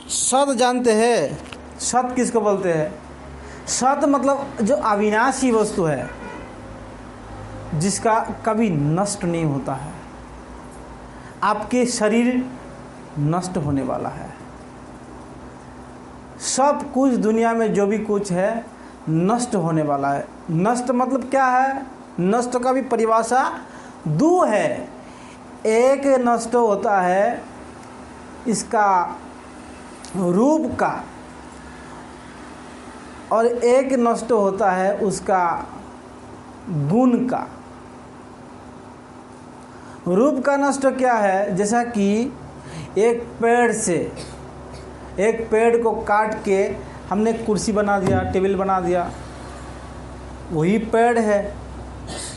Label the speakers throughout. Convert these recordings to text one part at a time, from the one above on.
Speaker 1: सत जानते हैं? सत किसको बोलते हैं? सत मतलब जो अविनाशी वस्तु है, जिसका कभी नष्ट नहीं होता है। आपके शरीर नष्ट होने वाला है, सब कुछ दुनिया में जो भी कुछ है नष्ट होने वाला है। नष्ट मतलब क्या है? नष्ट का भी परिभाषा दो है। एक नष्ट होता है इसका रूप का, और एक नष्ट होता है उसका गुण का। रूप का नष्ट क्या है? जैसा कि एक पेड़ को काट के हमने कुर्सी बना दिया, टेबल बना दिया, वही पेड़ है,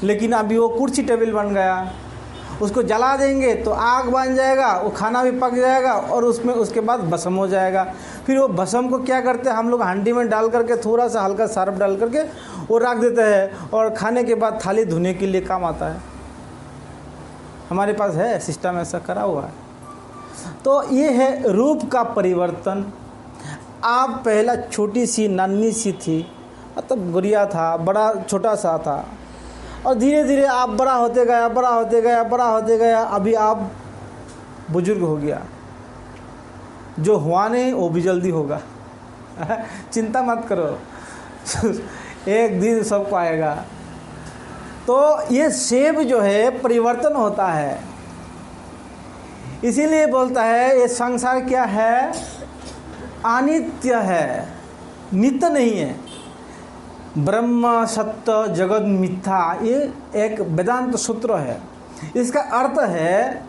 Speaker 1: लेकिन अभी वो कुर्सी टेबल बन गया। उसको जला देंगे तो आग बन जाएगा, वो खाना भी पक जाएगा और उसमें उसके बाद भस्म हो जाएगा। फिर वो भस्म को क्या करते हैं हम लोग? हांडी में डाल करके थोड़ा सा हल्का सर्फ डाल करके वो रख देते हैं, और खाने के बाद थाली धोने के लिए काम आता है। हमारे पास है सिस्टम, ऐसा करा हुआ है। तो ये है रूप का परिवर्तन। आप पहला छोटी सी नन्ही सी थी, मतलब गुड़िया था, बड़ा छोटा सा था, और धीरे धीरे आप बड़ा होते गया, अभी आप बुजुर्ग हो गया। जो हुआ नहीं वो भी जल्दी होगा। चिंता मत करो, एक दिन सबको आएगा। तो ये सेब जो है परिवर्तन होता है, इसीलिए बोलता है ये संसार क्या है? अनित्य है, नित्य नहीं है। ब्रह्म सत्य जगत मिथ्या, ये एक वेदांत सूत्र है। इसका अर्थ है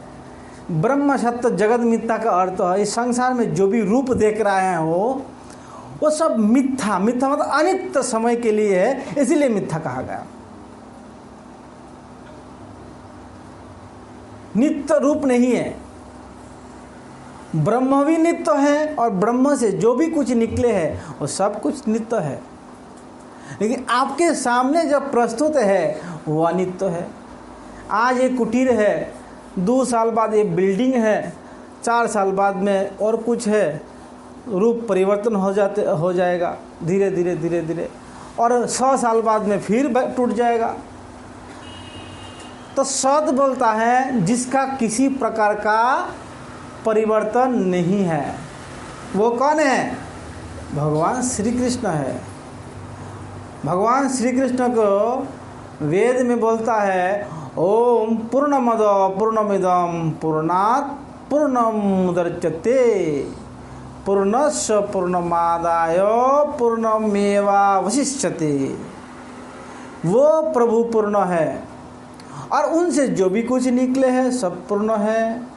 Speaker 1: ब्रह्म सत्य जगत मिथ्या का अर्थ है इस संसार में जो भी रूप देख रहे हैं वो सब मिथ्या। मिथ्या मतलब अनित्य समय के लिए है, इसीलिए मिथ्या कहा गया। नित्य रूप नहीं है। ब्रह्म भी नित्य है, और ब्रह्म से जो भी कुछ निकले हैं वो सब कुछ नित्य है, लेकिन आपके सामने जब प्रस्तुत है वो अनित्य है। आज ये कुटीर है, 2 साल बाद ये बिल्डिंग है, 4 साल बाद में और कुछ है, रूप परिवर्तन हो जाएगा धीरे धीरे, और 100 साल बाद में फिर टूट जाएगा। तो सत बोलता है जिसका किसी प्रकार का परिवर्तन नहीं है। वो कौन है? भगवान श्री कृष्ण है। भगवान श्री कृष्ण को वेद में बोलता है ओम पूर्णमद पूर्णमिदं पूर्णात् पूर्णमुदच्यते पूर्णस्य पूर्णमादाय पूर्णमेवावशिष्यते। वो प्रभु पूर्ण है, और उनसे जो भी कुछ निकले हैं सब पूर्ण है,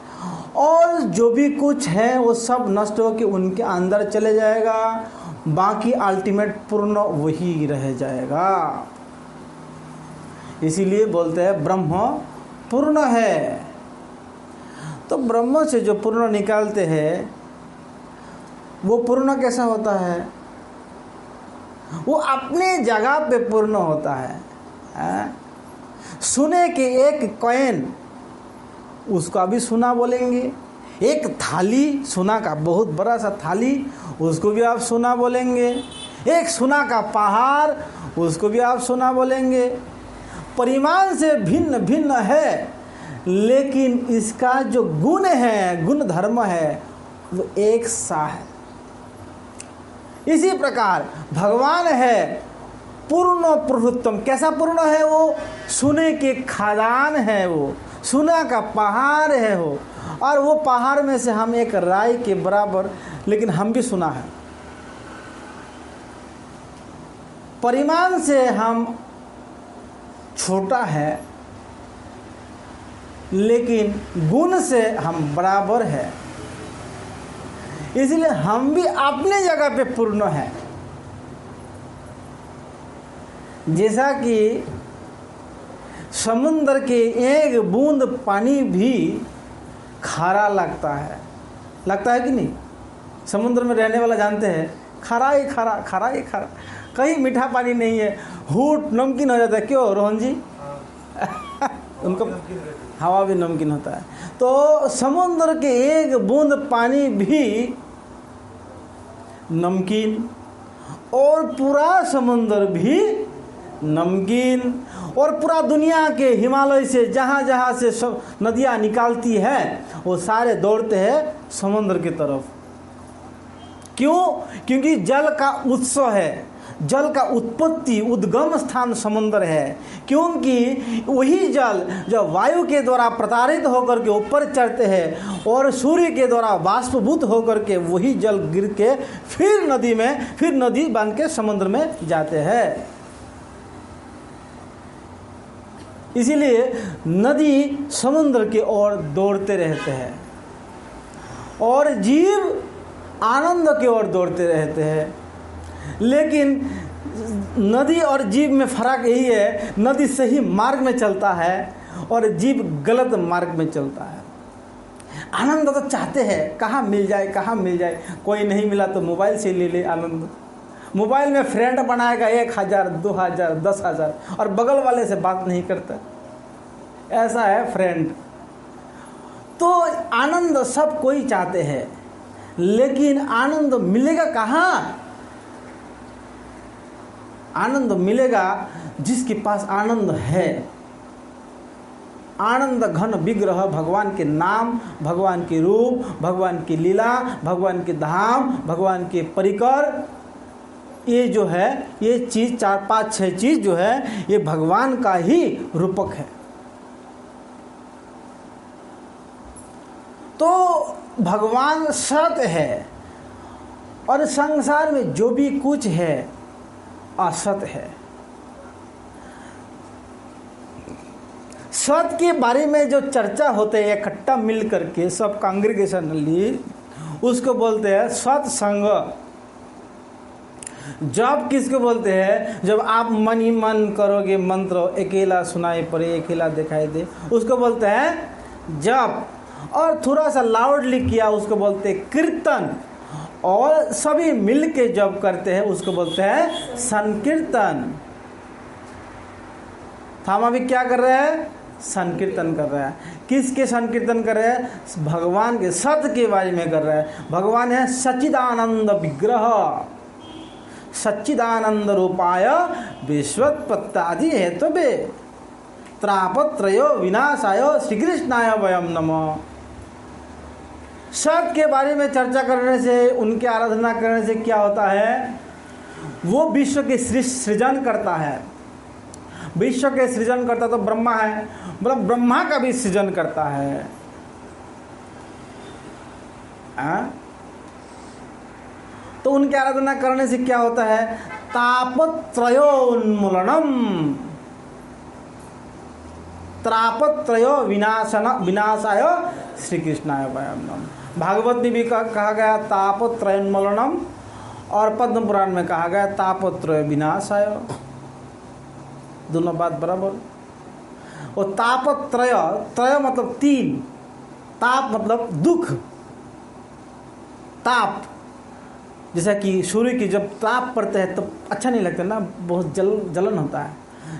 Speaker 1: और जो भी कुछ है वो सब नष्ट होकर उनके अंदर चले जाएगा, बाकी अल्टीमेट पूर्ण वही रह जाएगा। इसीलिए बोलते हैं ब्रह्म पूर्ण है। तो ब्रह्म से जो पूर्ण निकालते हैं वो पूर्ण कैसा होता है? वो अपने जगह पे पूर्ण होता है। सुने के एक कॉइन, उसका भी सुना बोलेंगे। एक थाली, सुना का बहुत बड़ा सा थाली, उसको भी आप सुना बोलेंगे। एक सुना का पहाड़, उसको भी आप सुना बोलेंगे। परिमाण से भिन्न भिन्न है, लेकिन इसका जो गुण है, गुण धर्म है, वो एक सा है। इसी प्रकार भगवान है पूर्ण पुरुषोत्तम। कैसा पूर्ण है? वो सुने के खादान है, वो सुना का पहाड़ है वो, और वो पहाड़ में से हम एक राई के बराबर, लेकिन हम भी सुना है। परिमाण से हम छोटा है, लेकिन गुण से हम बराबर है। इसलिए हम भी अपने जगह पे पूर्ण है। जैसा कि समुद्र के एक बूंद पानी भी खारा लगता है कि नहीं? समुद्र में रहने वाला जानते हैं, खारा ही खारा, कहीं मीठा पानी नहीं है, हूट नमकीन हो जाता है। क्यों रोहन जी? उनको हवा भी नमकीन होता है। तो समुद्र के एक बूंद पानी भी नमकीन, और पूरा समुंदर भी नमकीन, और पूरा दुनिया के हिमालय से जहाँ जहाँ से सब नदियाँ निकालती है वो सारे दौड़ते हैं समुद्र की तरफ। क्यों? क्योंकि जल का उत्स है, जल का उत्पत्ति उद्गम स्थान समुद्र है। क्योंकि वही जल जो वायु के द्वारा प्रताड़ित होकर के ऊपर चढ़ते हैं और सूर्य के द्वारा वाष्पभूत होकर के वही जल गिर के फिर नदी में, फिर नदी बन के समुद्र में जाते हैं। इसीलिए नदी समुद्र की ओर दौड़ते रहते हैं और जीव आनंद की ओर दौड़ते रहते हैं। लेकिन नदी और जीव में फर्क यही है, नदी सही मार्ग में चलता है और जीव गलत मार्ग में चलता है। आनंद तो चाहते हैं, कहाँ मिल जाए, कहाँ मिल जाए। कोई नहीं मिला तो मोबाइल से ले ले आनंद। मोबाइल में फ्रेंड बनाएगा 1000, 2000, 10,000 और बगल वाले से बात नहीं करता। ऐसा है फ्रेंड। तो आनंद सब कोई चाहते हैं, लेकिन आनंद मिलेगा कहाँ? आनंद मिलेगा जिसके पास आनंद है। आनंद घन विग्रह, भगवान के नाम, भगवान के रूप, भगवान की लीला, भगवान के धाम, भगवान के परिकर, ये जो है ये चीज 4, 5, 6 चीज जो है ये भगवान का ही रूपक है। तो भगवान सत्य है और संसार में जो भी कुछ है असत है। सत्य के बारे में जो चर्चा होते हैं इकट्ठा मिल करके सब कांग्रेगेशनली, उसको बोलते हैं सत्संग। जब किसको बोलते हैं? जब आप मन ही मन करोगे मंत्र, अकेला सुनाई पड़े, अकेला दिखाई दे, उसको बोलते हैं जप। और थोड़ा सा लाउडली किया उसको बोलते हैं कीर्तन। और सभी मिल के जब करते हैं उसको बोलते हैं संकीर्तन। हम अभी क्या कर रहे हैं? संकीर्तन कर रहे हैं। किसके संकीर्तन कर रहे हैं? भगवान के, सत्य के बारे में कर रहे हैं। भगवान है सच्चिदानंद विग्रह, सच्चिदानंद रूपाय विश्वोत्पत्त्यादि हेतुवे त्रापत्रयो विनाशाय श्री कृष्णाय वयम नमः। सत्य के बारे में चर्चा करने से, उनकी आराधना करने से क्या होता है? वो विश्व के सृजन करता है। विश्व के सृजन करता तो ब्रह्मा है, मतलब ब्रह्मा का भी सृजन करता है। तो उनकी आराधना करने से क्या होता है? तापत्रयोन्मूलनम, त्रापत्रयो विनाशाय श्री कृष्णाय वयम नमः। भागवत में भी कहा गया तापत्रयोन्मूलनम, और पद्म पुराण में कहा गया तापत्रय विनाशाय। दोनों बात बराबर। और तापत्रय, त्रय मतलब 3, ताप मतलब दुख। ताप जैसा कि सूर्य की जब ताप पड़ते हैं तो अच्छा नहीं लगता ना, बहुत जलन होता है।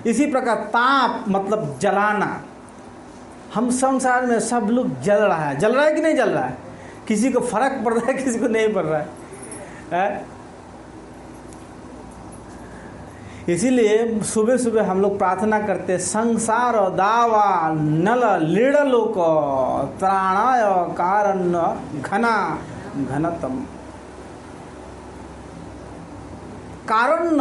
Speaker 1: इसी प्रकार ताप मतलब जलाना। हम संसार में सब लोग जल रहा है। जल रहा है कि नहीं जल रहा है? किसी को फर्क पड़ रहा है, किसी को नहीं पड़ रहा है? इसीलिए सुबह सुबह हम लोग प्रार्थना करते, संसार दावा नल लीड़लोक त्राणाय कारण्य घना घनतम। कारण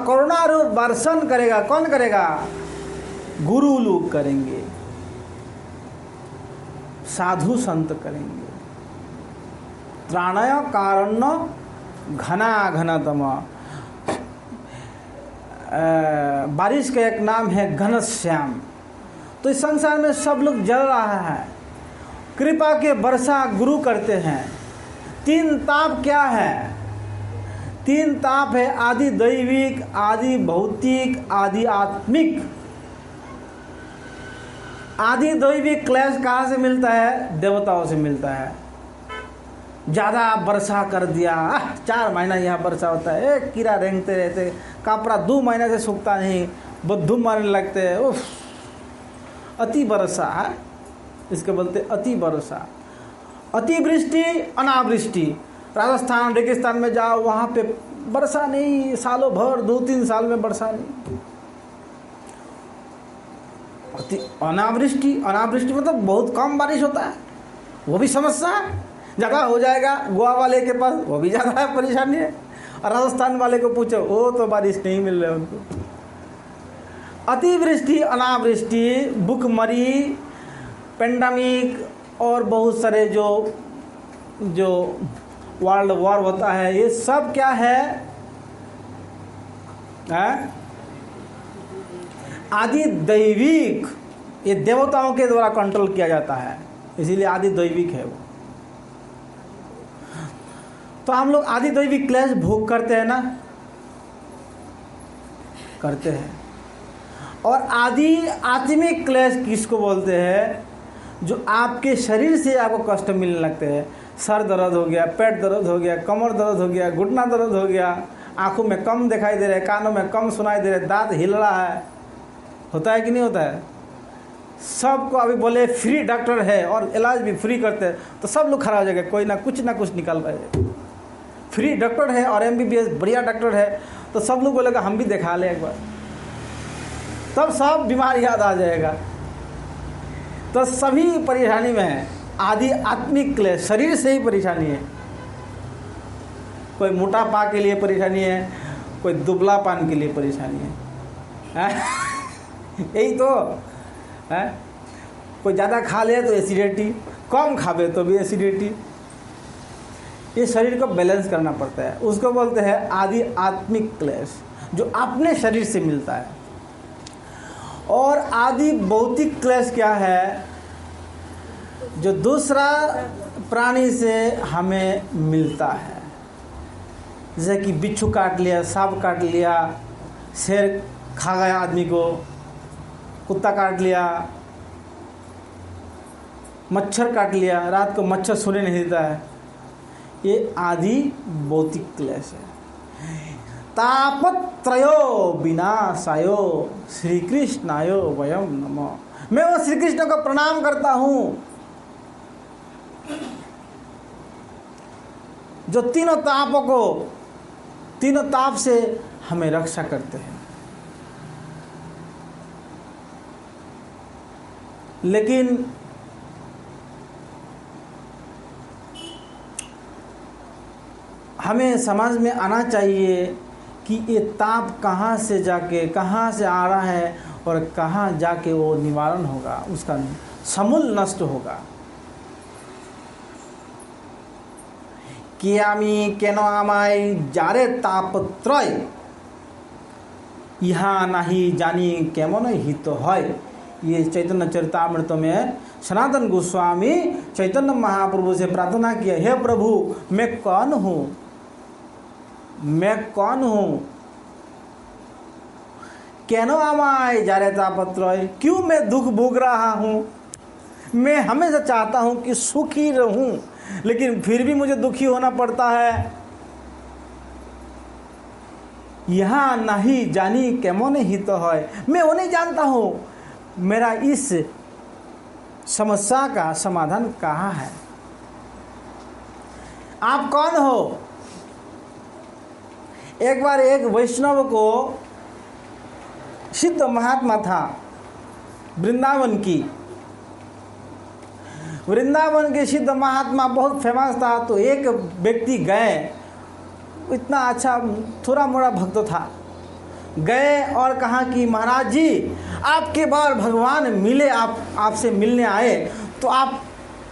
Speaker 1: करुणा रूप वर्षण करेगा। कौन करेगा? गुरु लोग करेंगे, साधु संत करेंगे। त्राणय कारण्य घना घनतम। बारिश का एक नाम है घनश्याम। तो इस संसार में सब लोग जल रहा है। कृपा के वर्षा गुरु करते हैं। 3 ताप क्या है? 3 ताप है, आदि दैविक, आदि भौतिक, आदि आत्मिक। आदि दैविक क्लेश कहाँ से मिलता है? देवताओं से मिलता है। ज़्यादा वर्षा कर दिया, 4 महीना यहाँ वर्षा होता है, कीड़ा रेंगते रहते, कपड़ा 2 महीने से सूखता नहीं, बदबू मारने लगते हैं। उफ, अति वर्षा है, इसके बोलते अति वर्षा। अतिवृष्टि अनावृष्टि। राजस्थान रेगिस्तान में जाओ, वहाँ पे वर्षा नहीं, सालों भर 2-3 साल में वर्षा नहीं। अनावृष्टि, अनावृष्टि मतलब बहुत कम बारिश होता है, वो भी समस्या है। ज़्यादा हो जाएगा गोवा वाले के पास, वो भी ज़्यादा है, परेशानी है। और राजस्थान वाले को पूछो, वो तो बारिश नहीं मिल रहा है उनको। अतिवृष्टि, अनावृष्टि, भूखमरी, पेंडेमिक और बहुत सारे जो वर्ल्ड वॉर होता है, ये सब क्या है? आदि दैविक, ये देवताओं के द्वारा कंट्रोल किया जाता है, इसीलिए आदि दैविक है वो। तो हम लोग आदि दैविक क्लेश भोग करते हैं ना, करते हैं। और आदि आत्मिक क्लेश किसको बोलते हैं? जो आपके शरीर से आपको कष्ट मिलने लगते हैं। सर दर्द हो गया, पेट दर्द हो गया, कमर दर्द हो गया, घुटना दर्द हो गया, आंखों में कम दिखाई दे रहा है, कानों में कम सुनाई दे रहा है, दांत हिल रहा है, होता है कि नहीं होता है? सबको अभी बोले फ्री डॉक्टर है और इलाज भी फ्री करते हैं, तो सब लोग खड़ा हो जाएगा, कोई ना कुछ निकाल पाएगा। फ्री डॉक्टर है और MBBS बढ़िया डॉक्टर है, तो सब लोग बोलेगा हम भी दिखा लें एक बार, तब सब बीमार याद आ जाएगा। तो सभी परेशानी में है। आदि आत्मिक क्लेश शरीर से ही परेशानी है। कोई मोटापा के लिए परेशानी है, कोई दुबलापन के लिए परेशानी है, यही तो है। कोई ज़्यादा खा ले तो एसिडिटी, कम खावे तो भी एसिडिटी। ये शरीर को बैलेंस करना पड़ता है, उसको बोलते हैं आदि आत्मिक क्लेश, जो अपने शरीर से मिलता है। और आदि भौतिक क्लेश क्या है? जो दूसरा प्राणी से हमें मिलता है, जैसे कि बिच्छू काट लिया, सांप काट लिया, शेर खा गया आदमी को, कुत्ता काट लिया, मच्छर काट लिया, रात को मच्छर सोने नहीं देता है, ये आदि भौतिक क्लेश है। तापत्रयो विनाशायो श्री कृष्णायो वयम नमः। मैं वो श्री कृष्ण को प्रणाम करता हूँ जो तीनों ताप से हमें रक्षा करते हैं। लेकिन हमें समझ में आना चाहिए कि ये ताप कहाँ से आ रहा है और कहाँ जाके वो निवारण होगा, उसका समूल नष्ट होगा। कियामी केनो आमाई जारे तापत्रय, यहाँ नहीं जानी केमन हित है। ये चैतन्य चरितामृत में सनातन गोस्वामी चैतन्य महाप्रभु से प्रार्थना किया, हे प्रभु मैं कौन हूँ, केनो आमाय जारे तापत्रय, क्यों मैं दुख भोग रहा हूँ। मैं हमेशा चाहता हूँ कि सुखी रहूँ, लेकिन फिर भी मुझे दुखी होना पड़ता है। यहाँ नहीं जानी केमन हित है, मैं वो नहीं जानता हूँ मेरा इस समस्या का समाधान कहाँ है। आप कौन हो? एक बार एक वैष्णव को, सिद्ध महात्मा था वृंदावन के सिद्ध महात्मा बहुत फेमस था। तो एक व्यक्ति गए, इतना अच्छा थोड़ा मोड़ा भक्त था, गए और कहा कि महाराज जी आपके बार भगवान मिले, आपसे मिलने आए, तो आप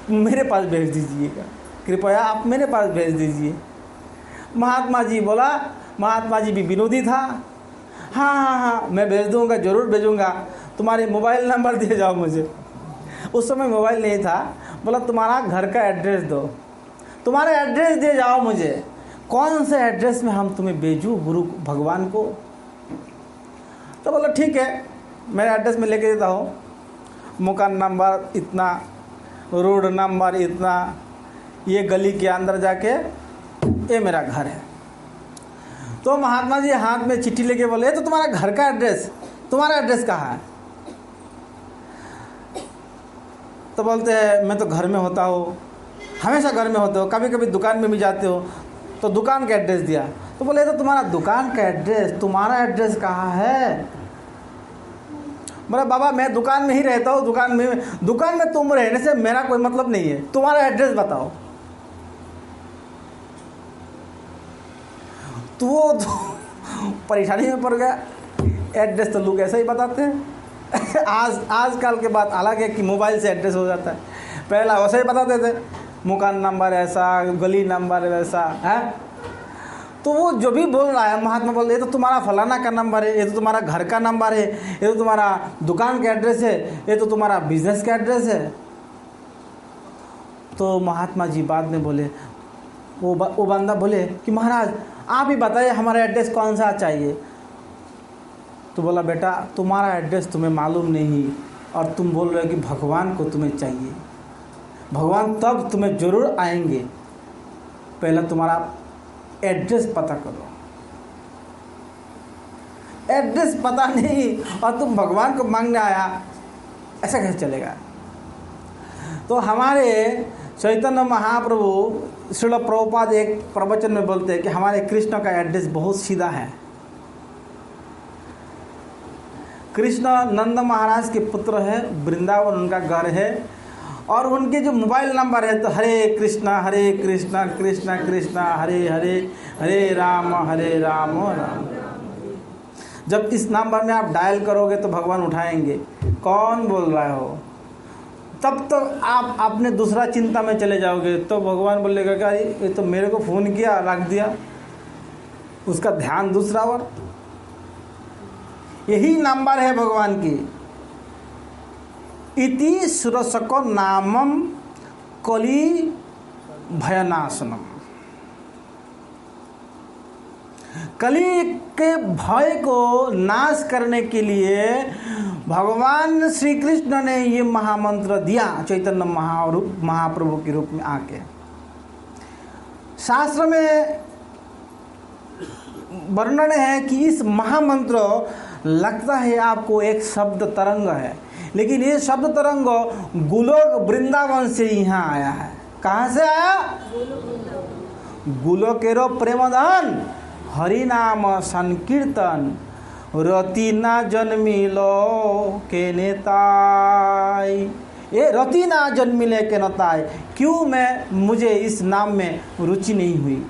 Speaker 1: मेरे पास भेज दीजिएगा, कृपया आप मेरे पास भेज दीजिए। महात्मा जी बोला, महात्मा जी भी विनोदी था, हाँ मैं भेज दूंगा, ज़रूर भेजूंगा, तुम्हारे मोबाइल नंबर दे जाओ मुझे। उस समय मोबाइल नहीं था। बोला तुम्हारा घर का एड्रेस दो, तुम्हारा एड्रेस दे जाओ मुझे, कौन से एड्रेस में हम तुम्हें भेजूँ गुरु भगवान को। तो बोला ठीक है, मेरा एड्रेस में लेके देता हूँ, मकान नंबर इतना, रोड नंबर इतना, ये गली के अंदर जाके ये मेरा घर है। तो महात्मा जी हाथ में चिट्ठी लेके बोले, तो तुम्हारा घर का एड्रेस, तुम्हारा एड्रेस कहाँ है? तो बोलते हैं मैं तो घर में होता हूँ। हमेशा घर में होते हो, कभी कभी दुकान में भी जाते हो, तो दुकान का एड्रेस दिया, तो बोले तो तुम्हारा दुकान का एड्रेस, तुम्हारा एड्रेस कहाँ है? बोला बाबा मैं दुकान में ही रहता हूँ, दुकान में तुम रहने से मेरा कोई मतलब नहीं है, तुम्हारा एड्रेस बताओ। तो वो परेशानी में पड़ गया। एड्रेस तो लोग ऐसा ही बताते हैं। आजकल के बात अलग है कि मोबाइल से एड्रेस हो जाता है, पहला वैसे ही बताते थे, मकान नंबर ऐसा, गली नंबर वैसा है। तो वो जो भी बोल रहा है महात्मा बोल, ये तो तुम्हारा फलाना का नंबर है, ये तो तुम्हारा घर का नंबर है, ये तो तुम्हारा दुकान का एड्रेस है, ये तो तुम्हारा बिजनेस का एड्रेस है। तो महात्मा जी बाद में बोले, वो बंदा बोले कि महाराज आप ही बताइए हमारा एड्रेस कौन सा चाहिए। तो बोला बेटा तुम्हारा एड्रेस तुम्हें मालूम नहीं, और तुम बोल रहे हो कि भगवान को तुम्हें चाहिए, भगवान तब तुम्हें जरूर आएंगे, पहले तुम्हारा एड्रेस पता करो। एड्रेस पता नहीं और तुम भगवान को मांगने आया, ऐसा कैसे चलेगा? तो हमारे चैतन्य महाप्रभु श्रील प्रभुपाद एक प्रवचन में बोलते हैं कि हमारे कृष्ण का एड्रेस बहुत सीधा है। कृष्ण नंद महाराज के पुत्र है, वृंदावन उनका घर है, और उनके जो मोबाइल नंबर है तो हरे कृष्णा कृष्णा कृष्णा हरे हरे, हरे राम राम। जब इस नंबर में आप डायल करोगे तो भगवान उठाएंगे, कौन बोल रहा हो, तब तो आप अपने दूसरा चिंता में चले जाओगे, तो भगवान बोलेगा क्या ये तो मेरे को फ़ोन किया रख दिया, उसका ध्यान दूसरा ओर। यही नंबर है भगवान की। इति सुरसको नामम कली भयनाशनम। कली के भय को नाश करने के लिए भगवान श्री कृष्ण ने ये महामंत्र दिया चैतन्य महाप्रभु के रूप में आके। शास्त्र में वर्णन है कि इस महामंत्र लगता है आपको एक शब्द तरंग है, लेकिन ये शब्द तरंग गोलोक वृंदावन से यहाँ आया है। कहाँ से आया? गोलोकेरो प्रेमधन हरि नाम संकीर्तन रति ना जन्मिलो के नेताय। ये रति ना जन्मिले के नेताय, क्यों मुझे इस नाम में रुचि नहीं हुई।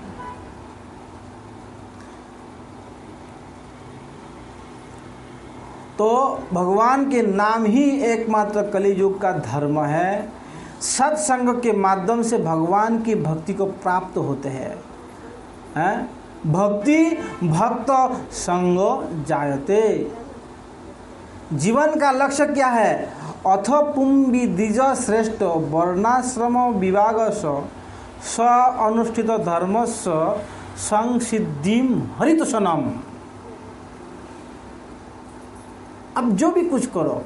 Speaker 1: तो भगवान के नाम ही एकमात्र कलियुग का धर्म है। सत्संग के माध्यम से भगवान की भक्ति को प्राप्त होते हैं। भक्ति भक्त संगो जायते। जीवन का लक्ष्य क्या है? अथ पुंबी द्विज श्रेष्ठ वर्णाश्रम विभाग स अनुष्ठित धर्मस् संसिद्धिम हरितोषणम। अब जो भी कुछ करो,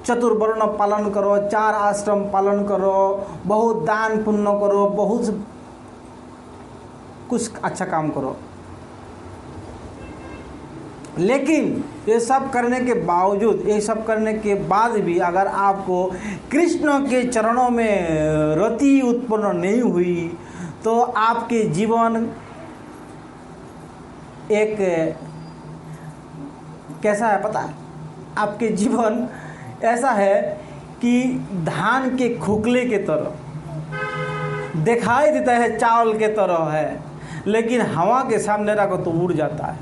Speaker 1: चतुर्वर्ण पालन करो, 4 आश्रम पालन करो, बहुत दान पुण्य करो, बहुत कुछ अच्छा काम करो, लेकिन ये सब करने के बावजूद, ये सब करने के बाद भी अगर आपको कृष्ण के चरणों में रति उत्पन्न नहीं हुई तो आपके जीवन एक कैसा है पता है? आपके जीवन ऐसा है कि धान के खोखले के तरह दिखाई देता है, चावल के तरह है, लेकिन हवा के सामने रखो तो उड़ जाता है।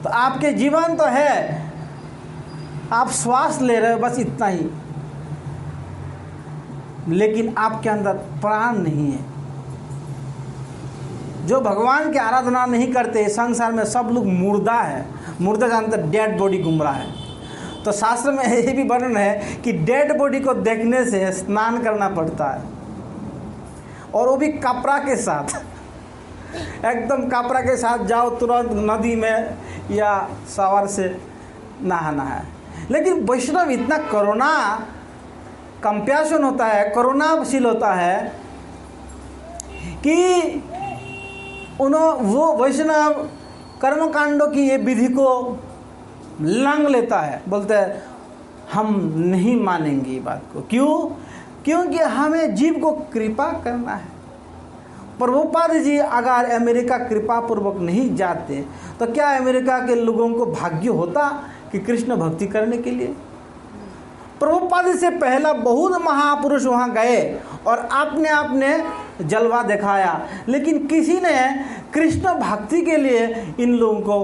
Speaker 1: तो आपके जीवन तो है, आप श्वास ले रहे हो बस इतना ही, लेकिन आपके अंदर प्राण नहीं है। जो भगवान की आराधना नहीं करते, संसार में सब लोग मुर्दा है। मुर्दा जानते, डेड बॉडी घूम रहा है। तो शास्त्र में ये भी वर्णन है कि डेड बॉडी को देखने से स्नान करना पड़ता है, और वो भी कपड़ा के साथ। एकदम कपड़ा के साथ जाओ, तुरंत नदी में या सवार से नहाना है। लेकिन वैष्णव इतना करुणा कंपैशन होता है, करुणाशील होता है कि वो वैष्णव कर्मकांडों की ये विधि को लांग लेता है, बोलते हैं हम नहीं मानेंगे ये बात को। क्यों? क्योंकि हमें जीव को कृपा करना है। प्रभुपाद जी अगर अमेरिका कृपा पूर्वक नहीं जाते तो क्या अमेरिका के लोगों को भाग्य होता कि कृष्ण भक्ति करने के लिए? प्रभुपाद से पहला बहुत महापुरुष वहाँ गए और आपने जलवा दिखाया, लेकिन किसी ने कृष्ण भक्ति के लिए इन लोगों को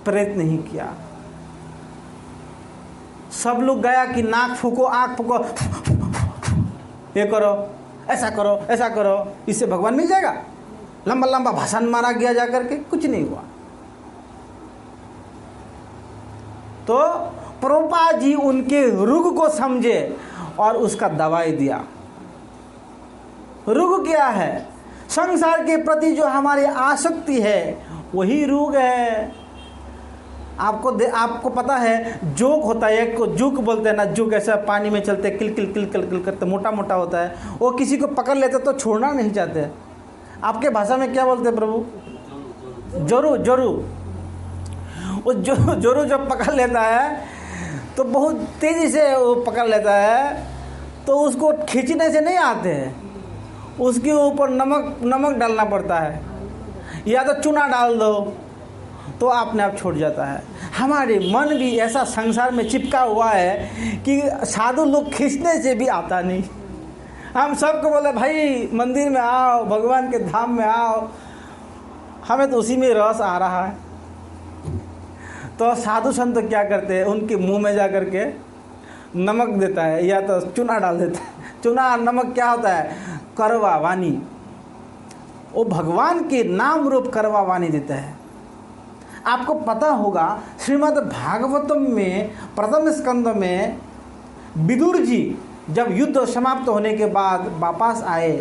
Speaker 1: प्रेरित नहीं किया। सब लोग गया कि नाक फूको, आँख फूको, ये करो, ऐसा करो, ऐसा करो, इससे भगवान मिल जाएगा। लंबा लंबा भाषण मारा गया जाकर के, कुछ नहीं हुआ। तो प्रभुपाद जी उनके रुग को समझे और उसका दवाई दिया। रुग क्या है? संसार के प्रति जो हमारी आसक्ति है वही रुग है। आपको पता है जोक होता है, एक को जुक बोलते हैं ना, जुक ऐसा पानी में चलते किल किल किल किल किल करते, मोटा मोटा होता है, वो किसी को पकड़ लेते तो छोड़ना नहीं चाहते। आपके भाषा में क्या बोलते हैं प्रभु? जोरू। जोरू। वो जोरू जब पकड़ लेता है तो बहुत तेज़ी से वो पकड़ लेता है, तो उसको खींचने से नहीं आते हैं, उसके ऊपर नमक डालना पड़ता है, या तो चूना डाल दो तो अपने आप छूट जाता है। हमारे मन भी ऐसा संसार में चिपका हुआ है कि साधु लोग खींचने से भी आता नहीं। हम सबको बोले भाई मंदिर में आओ, भगवान के धाम में आओ, हमें तो उसी में रस आ रहा है। तो साधु संत क्या करते हैं, उनके मुंह में जा कर के नमक देता है या तो चूना डाल देता है। चूना और नमक क्या होता है? करवा वाणी। वो भगवान के नाम रूप करवा वाणी देता है। आपको पता होगा श्रीमद् भागवतम में प्रथम स्कंद में विदुर जी जब युद्ध समाप्त होने के बाद वापस आए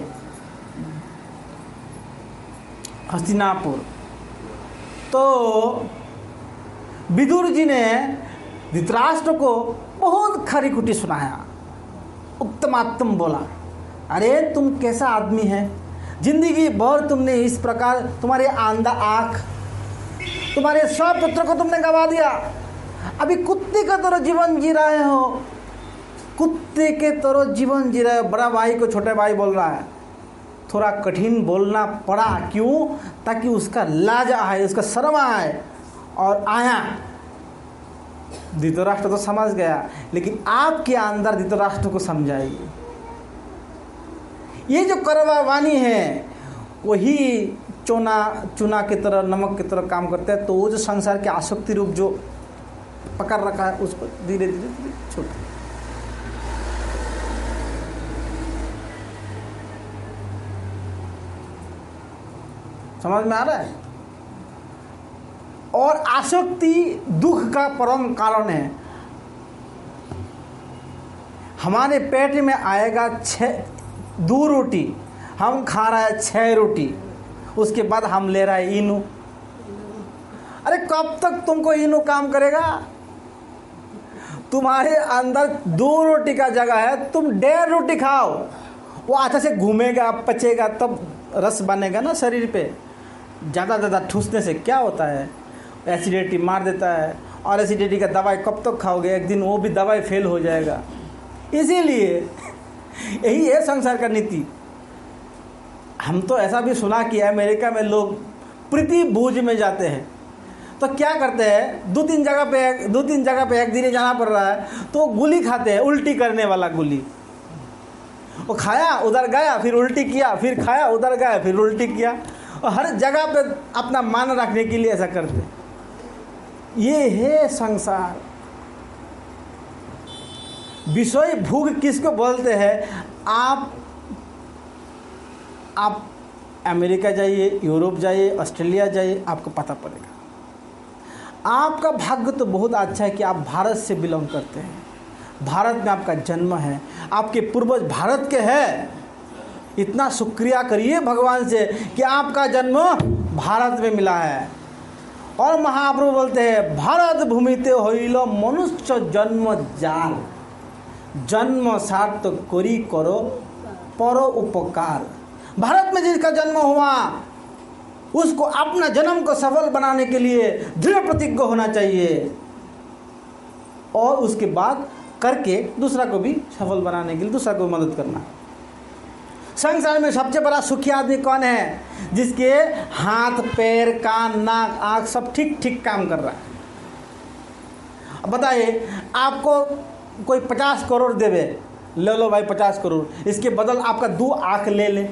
Speaker 1: हस्तिनापुर, तो विदुर जी ने धृतराष्ट्र को बहुत खरी खुटी सुनाया। उत्तमात्म बोला, अरे तुम कैसा आदमी है, जिंदगी भर तुमने इस प्रकार, तुम्हारे आंधा आँख, तुम्हारे सब पुत्र को तुमने गवा दिया, अभी कुत्ते का तरह जीवन जी रहे हो, कुत्ते के तरह जीवन जी रहे हो। बड़ा भाई को छोटे भाई बोल रहा है, थोड़ा कठिन बोलना पड़ा, क्यों? ताकि उसका लाज आए, उसका शर्म आए, और आया। धृतराष्ट्र तो समझ गया, लेकिन आपके अंदर धृतराष्ट्र को समझाइए। ये जो करवा वाणी है वही चूना की तरह, नमक की तरह काम करता है। तो वो जो संसार के आसक्ति रूप जो पकड़ रखा है उसको धीरे धीरे छोड़। समझ में आ रहा है? और आसक्ति दुख का परम कारण है। हमारे पेट में आएगा 2 रोटी, हम खा रहा है 6 रोटी, उसके बाद हम ले रहा है इनू। अरे कब तक तुमको इनू काम करेगा? तुम्हारे अंदर 2 रोटी का जगह है, तुम 1.5 रोटी खाओ, वो अच्छा से घूमेगा, पचेगा, तब रस बनेगा ना शरीर पे। ज़्यादा ठूसने से क्या होता है? एसिडिटी मार देता है, और एसिडिटी का दवाई कब तक खाओगे? एक दिन वो भी दवाई फेल हो जाएगा। इसीलिए यही है संसार का नीति। हम तो ऐसा भी सुना कि अमेरिका में लोग प्रीति भोज में जाते हैं, तो क्या करते हैं, 2-3 जगह पे एक दिन जाना पड़ रहा है, तो गोली खाते हैं, उल्टी करने वाला गोली। वो खाया, उधर गया, फिर उल्टी किया, फिर खाया, उधर गया, फिर उल्टी किया, और हर जगह पे अपना मान रखने के लिए ऐसा करते। ये है संसार। विषय भोग किसको बोलते हैं? आप अमेरिका जाइए, यूरोप जाइए, ऑस्ट्रेलिया जाइए, आपको पता पड़ेगा। आपका भाग्य तो बहुत अच्छा है कि आप भारत से बिलोंग करते हैं, भारत में आपका जन्म है, आपके पूर्वज भारत के हैं। इतना शुक्रिया करिए भगवान से कि आपका जन्म भारत में मिला है। और महाप्रभु बोलते हैं, भारत भूमिते होइलो मनुष्य जन्म जाल, जन्म सार्थक करी करो परो उपकार। भारत में जिसका जन्म हुआ उसको अपना जन्म को सफल बनाने के लिए दृढ़ प्रतिज्ञ होना चाहिए, और उसके बाद करके दूसरा को भी सफल बनाने के लिए दूसरा को मदद करना। संसार में सबसे बड़ा सुखी आदमी कौन है? जिसके हाथ पैर कान नाक आँख सब ठीक ठीक काम कर रहा है। अब बताइए, आपको कोई 50 करोड़ देवे, ले लो भाई 50 करोड़, इसके बदल आपका 2 आँख ले ले,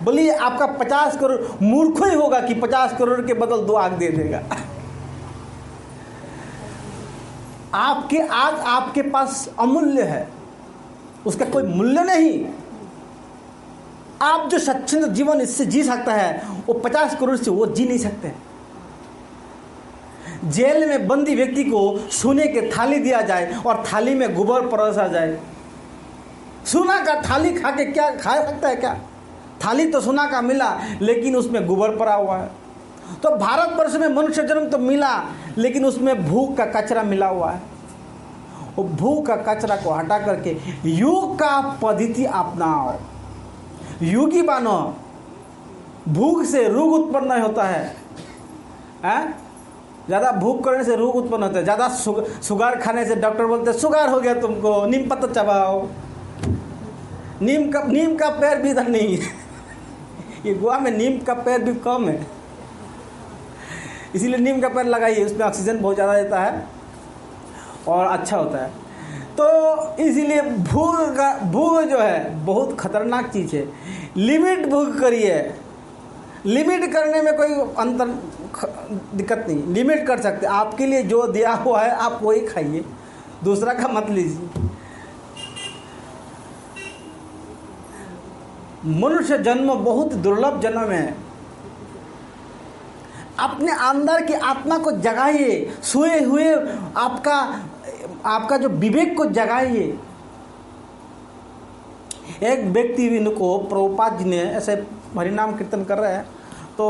Speaker 1: बोलिए आपका 50 करोड़ मूर्ख ही होगा कि 50 करोड़ के बदल 2 आँख दे देगा। आपकी आँख आपके पास अमूल्य है, उसका कोई मूल्य नहीं। आप जो स्वच्छंद जीवन इससे जी सकता है वो 50 करोड़ से वो जी नहीं सकते। जेल में बंदी व्यक्ति को सोने के थाली दिया जाए और थाली में गोबर परोसा जाए, सोना का थाली खा के क्या खा सकता है? क्या थाली तो सोना का मिला लेकिन उसमें गोबर पड़ा हुआ है। तो भारतवर्ष में मनुष्य जन्म तो मिला लेकिन उसमें भूख का कचरा मिला हुआ है। वो भूख का कचरा को हटा करके योग का पद्धति अपनाओ, योगी बनो। भूख से रोग उत्पन्न नहीं होता है। ज़्यादा भूख करने से रोग उत्पन्न होता है। ज़्यादा शुगर खाने से डॉक्टर बोलते हैं शुगर हो गया तुमको, नीम पत्ता चबाओ। नीम का पेड़ भी इधर नहीं है। ये गोवा में नीम का पेड़ भी कम है, इसीलिए नीम का पेड़ लगाइए, उसमें ऑक्सीजन बहुत ज़्यादा देता है और अच्छा होता है। तो इसीलिए भूख जो है बहुत खतरनाक चीज़ है। लिमिट भूख करिए, लिमिट करने में कोई अंतर दिक्कत नहीं, लिमिट कर सकते। आपके लिए जो दिया हुआ है आप वही खाइए, दूसरा का मत लीजिए। मनुष्य जन्म बहुत दुर्लभ जन्म है। अपने अंदर की आत्मा को जगाइए, सोए हुए आपका जो विवेक को जगाइए। एक व्यक्ति को प्रभुपाद जी ने ऐसे हरिनाम कीर्तन कर रहे हैं, तो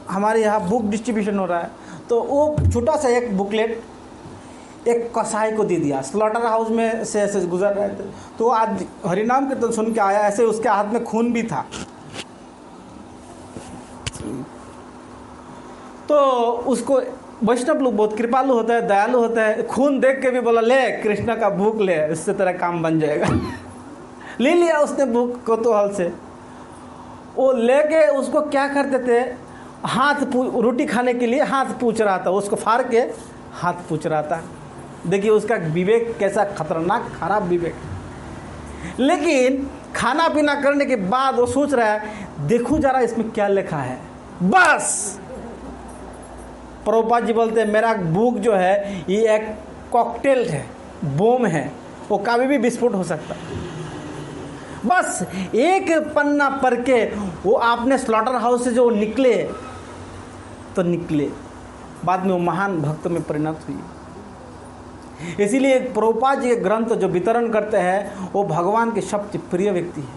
Speaker 1: हमारे यहाँ बुक डिस्ट्रीब्यूशन हो रहा है, तो वो छोटा सा एक बुकलेट एक कसाई को दे दिया। स्लॉटर हाउस में से ऐसे गुजर रहे थे, तो आज हरिनाम कीर्तन सुन के आया, ऐसे उसके हाथ में खून भी था। तो उसको वैष्णव लोग बहुत कृपालु होता है, दयालु होता है, खून देख के भी बोला ले कृष्ण का भूख ले, इससे तेरा काम बन जाएगा। ले लिया उसने भूख को तो हल से। वो लेके उसको क्या करते थे, रोटी खाने के लिए हाथ पूछ रहा था, उसको फाड़ के हाथ पूछ रहा था। देखिए उसका विवेक कैसा खतरनाक खराब विवेक। लेकिन खाना पीना करने के बाद वो सोच रहा है देखो जरा इसमें क्या लिखा है। बस प्रभुपाद जी बोलते हैं मेरा भूख जो है ये एक कॉकटेल है, बम है, वो कभी भी विस्फोट हो सकता है। बस एक पन्ना पढ़ के वो आपने स्लॉटर हाउस से जो निकले तो निकले, बाद में वो महान भक्त में परिणत हुई। इसीलिए प्रभुपाद जी के ग्रंथ जो वितरण करते हैं वो भगवान के सबसे प्रिय व्यक्ति है।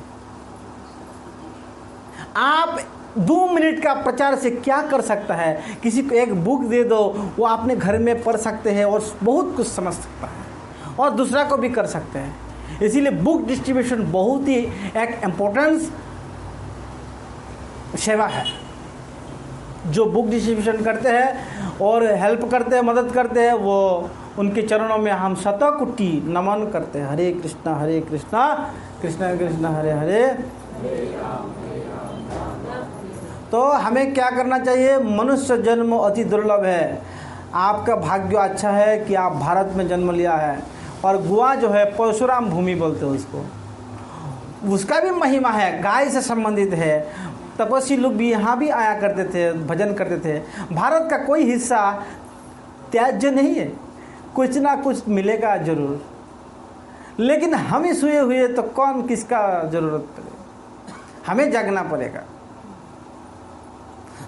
Speaker 1: आप 2 मिनट का प्रचार से क्या कर सकता है? किसी को एक बुक दे दो, वो अपने घर में पढ़ सकते हैं और बहुत कुछ समझ सकता है और दूसरा को भी कर सकते हैं। इसीलिए बुक डिस्ट्रीब्यूशन बहुत ही एक इम्पोर्टेंस सेवा है। जो बुक डिस्ट्रीब्यूशन करते हैं और हेल्प करते हैं, मदद करते हैं, वो उनके चरणों में हम शतकोटि नमन करते हैं। हरे कृष्णा कृष्णा कृष्णा हरे हरे। तो हमें क्या करना चाहिए? मनुष्य जन्म अति दुर्लभ है। आपका भाग्य अच्छा है कि आप भारत में जन्म लिया है। और गोवा जो है परशुराम भूमि बोलते हैं उसको, उसका भी महिमा है, गाय से संबंधित है। तपस्वी लोग भी यहाँ भी आया करते थे, भजन करते थे। भारत का कोई हिस्सा त्याज्य नहीं है, कुछ ना कुछ मिलेगा जरूर। लेकिन हम ही सोए हुए तो कौन किसका जरूरत पड़ेगा? हमें जागना पड़ेगा।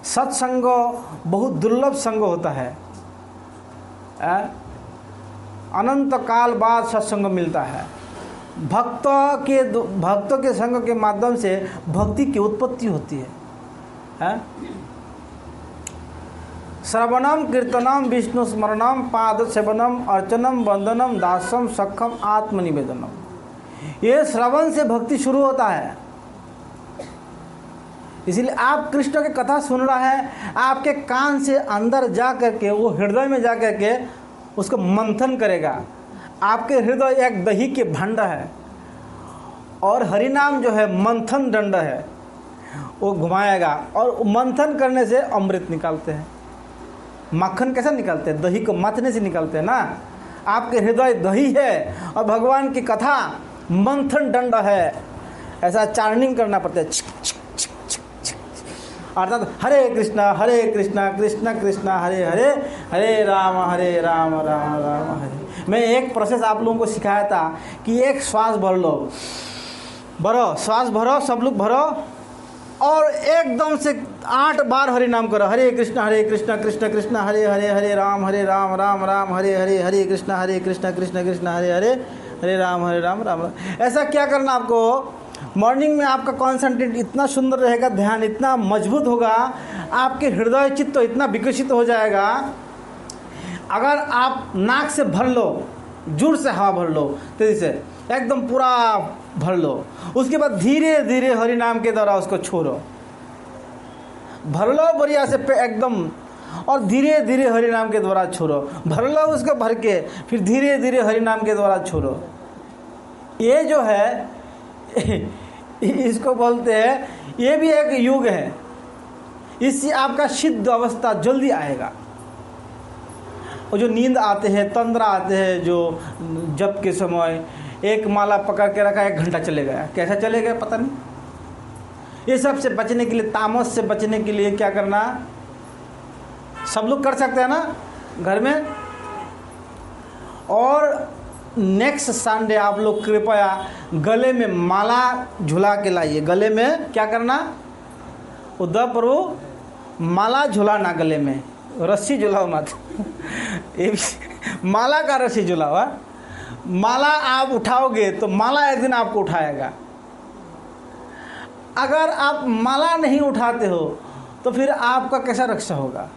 Speaker 1: सत्संग बहुत दुर्लभ संग होता है। अनंत काल बाद सत्संग मिलता है। भक्तों के संग के माध्यम से भक्ति की उत्पत्ति होती है। श्रवणम कीर्तनम विष्णु स्मरणम पाद सेवनम अर्चनम वंदनम दासम सखम आत्मनिवेदनम। ये श्रवण से भक्ति शुरू होता है। इसलिए आप कृष्ण की कथा सुन रहा है, आपके कान से अंदर जा करके वो हृदय में जा करके उसको मंथन करेगा। आपके हृदय एक दही के भंड है और हरिनाम जो है मंथन दंड है, वो घुमाएगा और मंथन करने से अमृत निकालते हैं। मक्खन कैसे निकालते हैं? दही को मथने से निकालते हैं ना। आपके हृदय दही है और भगवान की कथा मंथन दंड है, ऐसा चार्निंग करना पड़ता है, अर्थात हरे कृष्णा कृष्ण कृष्ण हरे हरे, हरे राम राम राम हरे। मैं एक प्रोसेस आप लोगों को सिखाया था कि एक श्वास भर लो, भरो, श्वास भरो, सब लोग भरो और एकदम से 8 बार हरि नाम करो। हरे कृष्ण कृष्ण कृष्ण हरे हरे, हरे राम राम राम हरे हरे, हरे कृष्ण कृष्ण कृष्ण हरे हरे, हरे राम राम राम। ऐसा क्या करना आपको? मॉर्निंग में आपका कॉन्सेंट्रेट इतना सुंदर रहेगा, ध्यान इतना मजबूत होगा, आपके हृदय चित्त इतना विकसित हो जाएगा। अगर आप नाक से भर लो, जोर से हवा भर लो, तेजी से एकदम पूरा भर लो, उसके बाद धीरे धीरे हरि नाम के द्वारा उसको छोड़ो, भर लो बढ़िया से एकदम, और धीरे धीरे हरि नाम के द्वारा छोड़ो, भर लो उसको भर के, फिर धीरे धीरे हरि नाम के द्वारा छोड़ो। ये जो है इसको बोलते हैं, ये भी एक युग है, इससे आपका सिद्ध अवस्था जल्दी आएगा। और जो नींद आते हैं, तंद्रा आते हैं, जो जप के समय एक माला पकड़ के रखा, 1 घंटा चले गया, कैसा चले गया पता नहीं। ये सब से बचने के लिए, तामस से बचने के लिए क्या करना? सब लोग कर सकते हैं ना घर में। और नेक्स्ट संडे आप लोग कृपया गले में माला झुला के लाइए। गले में क्या करना? उद्धव प्रभु माला झुलाना, गले में रस्सी झुलाओ मत माला का रस्सी झुलाओ। माला आप उठाओगे तो माला एक दिन आपको उठाएगा। अगर आप माला नहीं उठाते हो तो फिर आपका कैसा रक्षा होगा?